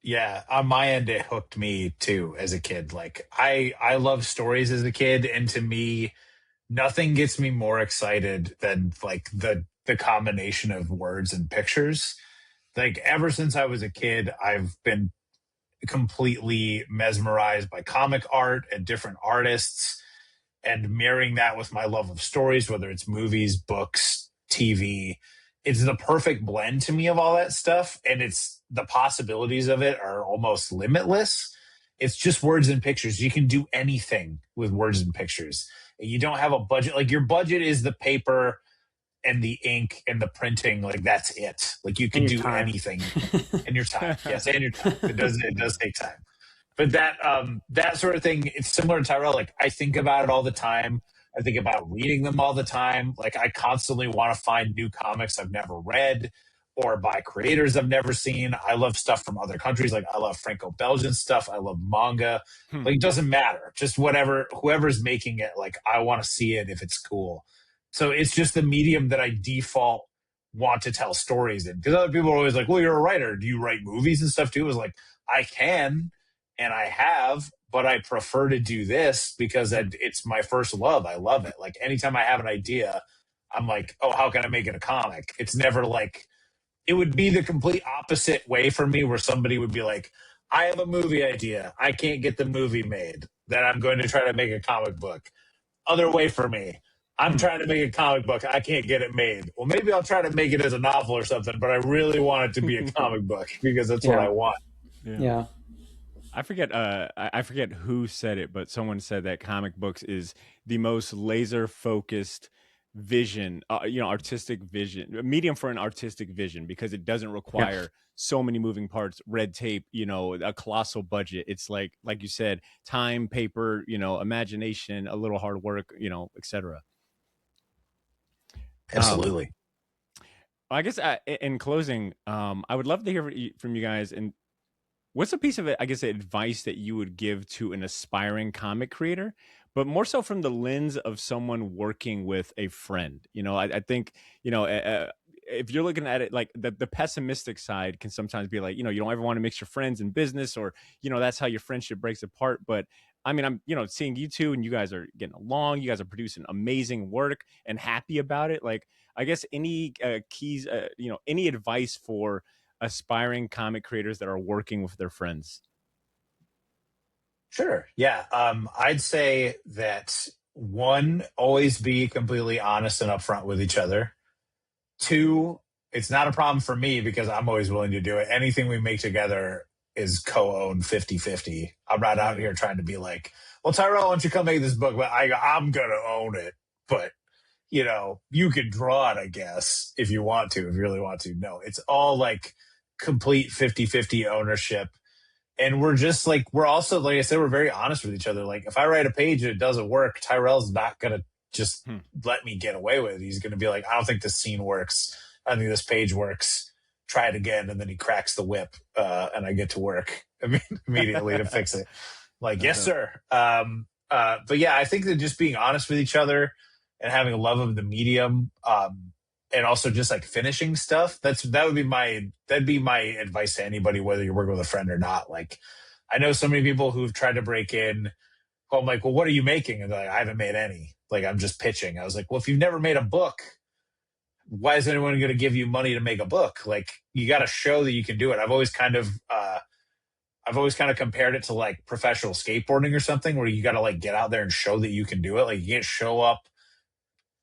it hooked me too as a kid. Like I love stories as a kid, and to me, nothing gets me more excited than like the combination of words and pictures. Like ever since I was a kid, I've been completely mesmerized by comic art and different artists, and marrying that with my love of stories, whether it's movies, books, TV. It's the perfect blend to me of all that stuff. And it's the possibilities of it are almost limitless. It's just words and pictures. You can do anything with words and pictures. You don't have a budget. Like your budget is the paper and the ink and the printing. Like that's it. Like you can do anything. And your time. Yes, and your time. It does take time. But that sort of thing, it's similar to Tyrell. Like I think about it all the time. I think about reading them all the time. Like I constantly want to find new comics I've never read or by creators I've never seen. I love stuff from other countries. Like I love Franco-Belgian stuff. I love manga. Like it doesn't matter. Just whoever's making it, like I want to see it if it's cool. So it's just the medium that I default want to tell stories in. Because other people are always like, well, you're a writer. Do you write movies and stuff too? It was like, I can and I have, but I prefer to do this because it's my first love. I love it. Like anytime I have an idea, I'm like, oh, how can I make it a comic? It's never like, it would be the complete opposite way for me where somebody would be like, I have a movie idea. I can't get the movie made. Then I'm going to try to make a comic book. Other way for me. I'm trying to make a comic book. I can't get it made. Well, maybe I'll try to make it as a novel or something, but I really want it to be a comic book because that's what I want. Yeah. I forget who said it, but someone said that comic books is the most laser focused vision, artistic vision, a medium for an artistic vision, because it doesn't require so many moving parts, red tape, a colossal budget. It's like you said, time, paper, imagination, a little hard work, etc. Absolutely. I guess in closing, I would love to hear from you guys. And what's a piece of, advice that you would give to an aspiring comic creator, but more so from the lens of someone working with a friend? I think, if you're looking at it, like the pessimistic side can sometimes be like, you don't ever want to mix your friends in business, or, that's how your friendship breaks apart. But I mean, I'm, seeing you two and you guys are getting along, you guys are producing amazing work and happy about it. Like, I guess any keys, any advice for aspiring comic creators that are working with their friends? Sure. Yeah. I'd say that, one, always be completely honest and upfront with each other. Two, it's not a problem for me because I'm always willing to do it. Anything we make together is co-owned 50-50. I'm not out here trying to be like, well, Tyrell, why don't you come make this book? But I'm going to own it. But, you could draw it, I guess, if you want to, if you really want to. No, it's all like complete 50-50 ownership. And we're just like, we're also, like I said, we're very honest with each other. Like, if I write a page and it doesn't work, Tyrell's not going to just let me get away with it. He's going to be like, I don't think this scene works. I think this page works. Try it again. And then he cracks the whip, and I get to work immediately to fix it. Like, yes, sir. But yeah, I think that just being honest with each other and having a love of the medium, and also just like finishing stuff. That'd be my advice to anybody, whether you're working with a friend or not. Like, I know so many people who've tried to break in. I'm like, well, what are you making? And they're like, I haven't made any. Like, I'm just pitching. I was like, well, if you've never made a book, why is anyone going to give you money to make a book? Like, you got to show that you can do it. I've always kind of compared it to like professional skateboarding or something, where you got to like get out there and show that you can do it. Like, you can't show up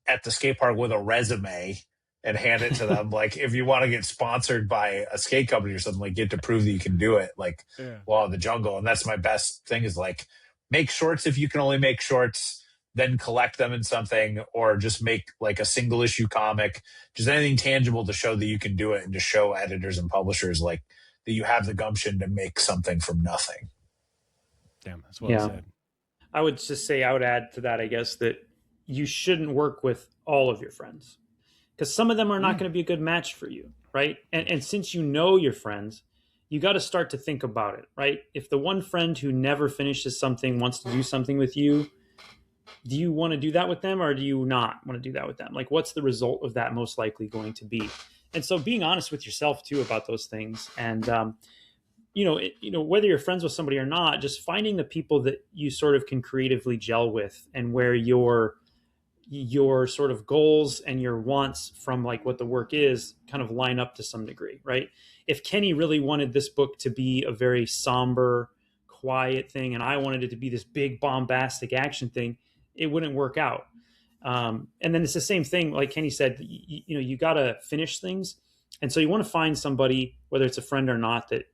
at the skate park with a resume and hand it to them. Like, if you want to get sponsored by a skate company or something, like, get to prove that you can do it. Like, Law of the Jungle. And that's my best thing, is like, make shorts if you can only make shorts, then collect them in something, or just make like a single issue comic, just anything tangible to show that you can do it, and to show editors and publishers like that you have the gumption to make something from nothing. Damn, that's well said. I would just say, I would add to that, I guess, that you shouldn't work with all of your friends, because some of them are not going to be a good match for you, right? And since you know your friends, you got to start to think about it, right? If the one friend who never finishes something wants to do something with you, do you want to do that with them, or do you not want to do that with them? Like, what's the result of that most likely going to be? And so being honest with yourself too about those things. And, whether you're friends with somebody or not, just finding the people that you sort of can creatively gel with, and where your sort of goals and your wants from like what the work is kind of line up to some degree, right? If Kenny really wanted this book to be a very somber, quiet thing, and I wanted it to be this big bombastic action thing, it wouldn't work out. And then it's the same thing, like Kenny said, you got to finish things. And so you want to find somebody, whether it's a friend or not, that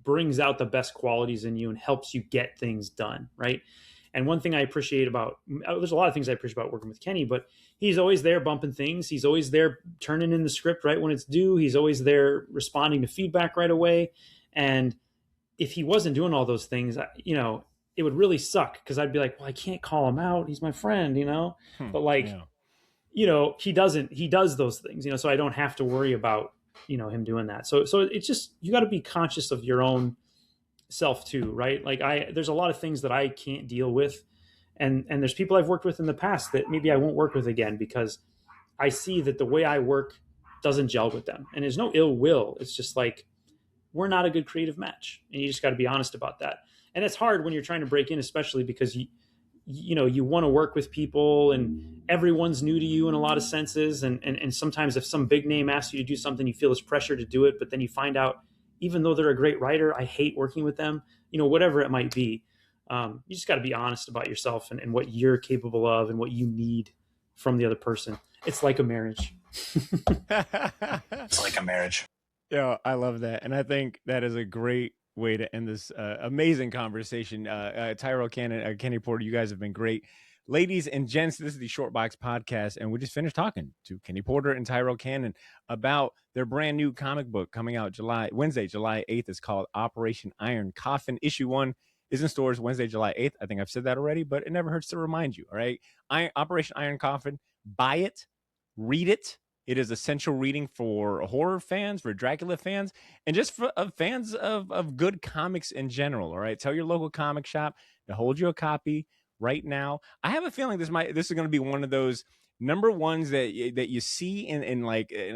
brings out the best qualities in you and helps you get things done, right? And one thing I appreciate there's a lot of things I appreciate about working with Kenny, but he's always there bumping things. He's always there turning in the script right when it's due. He's always there responding to feedback right away. And if he wasn't doing all those things, it would really suck, because I'd be like, well, I can't call him out. He's my friend, but like, he does those things, so I don't have to worry about, him doing that. So it's just, you got to be conscious of your own self too, right? Like, there's a lot of things that I can't deal with, and there's people I've worked with in the past that maybe I won't work with again, because I see that the way I work doesn't gel with them. And there's no ill will. It's just like, we're not a good creative match, and you just got to be honest about that. And it's hard when you're trying to break in, especially because you want to work with people, and everyone's new to you in a lot of senses. And sometimes if some big name asks you to do something, you feel this pressure to do it, but then you find out, even though they're a great writer, I hate working with them, whatever it might be. You just got to be honest about yourself and what you're capable of and what you need from the other person. It's like a marriage. It's like a marriage. Yeah, I love that. And I think that is a great way to end this amazing conversation. Tyrell Cannon, Kenny Porter, you guys have been great. Ladies and gents, this is the Shortbox Podcast, and we just finished talking to Kenny Porter and Tyrell Cannon about their brand new comic book coming out Wednesday, July 8th. It's called Operation Iron Coffin. Issue 1 is in stores Wednesday, July 8th. I think I've said that already, but it never hurts to remind you, all right? Operation Iron Coffin, buy it, read it. It is essential reading for horror fans, for Dracula fans, and just for fans of good comics in general, all right? Tell your local comic shop to hold you a copy right now. I have a feeling this is going to be one of those number ones that you see in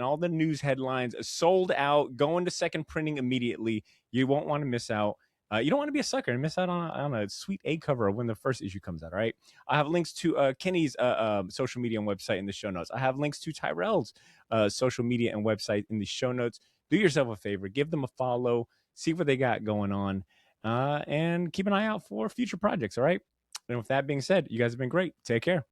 all the news headlines, sold out, going to second printing immediately. You won't want to miss out. You don't want to be a sucker and miss out on a sweet A cover when the first issue comes out. All right. I have links to Kenny's social media and website in the show notes. I have links to Tyrell's social media and website in the show notes. Do yourself a favor, give them a follow, see what they got going on, and keep an eye out for future projects. All right. And with that being said, you guys have been great. Take care.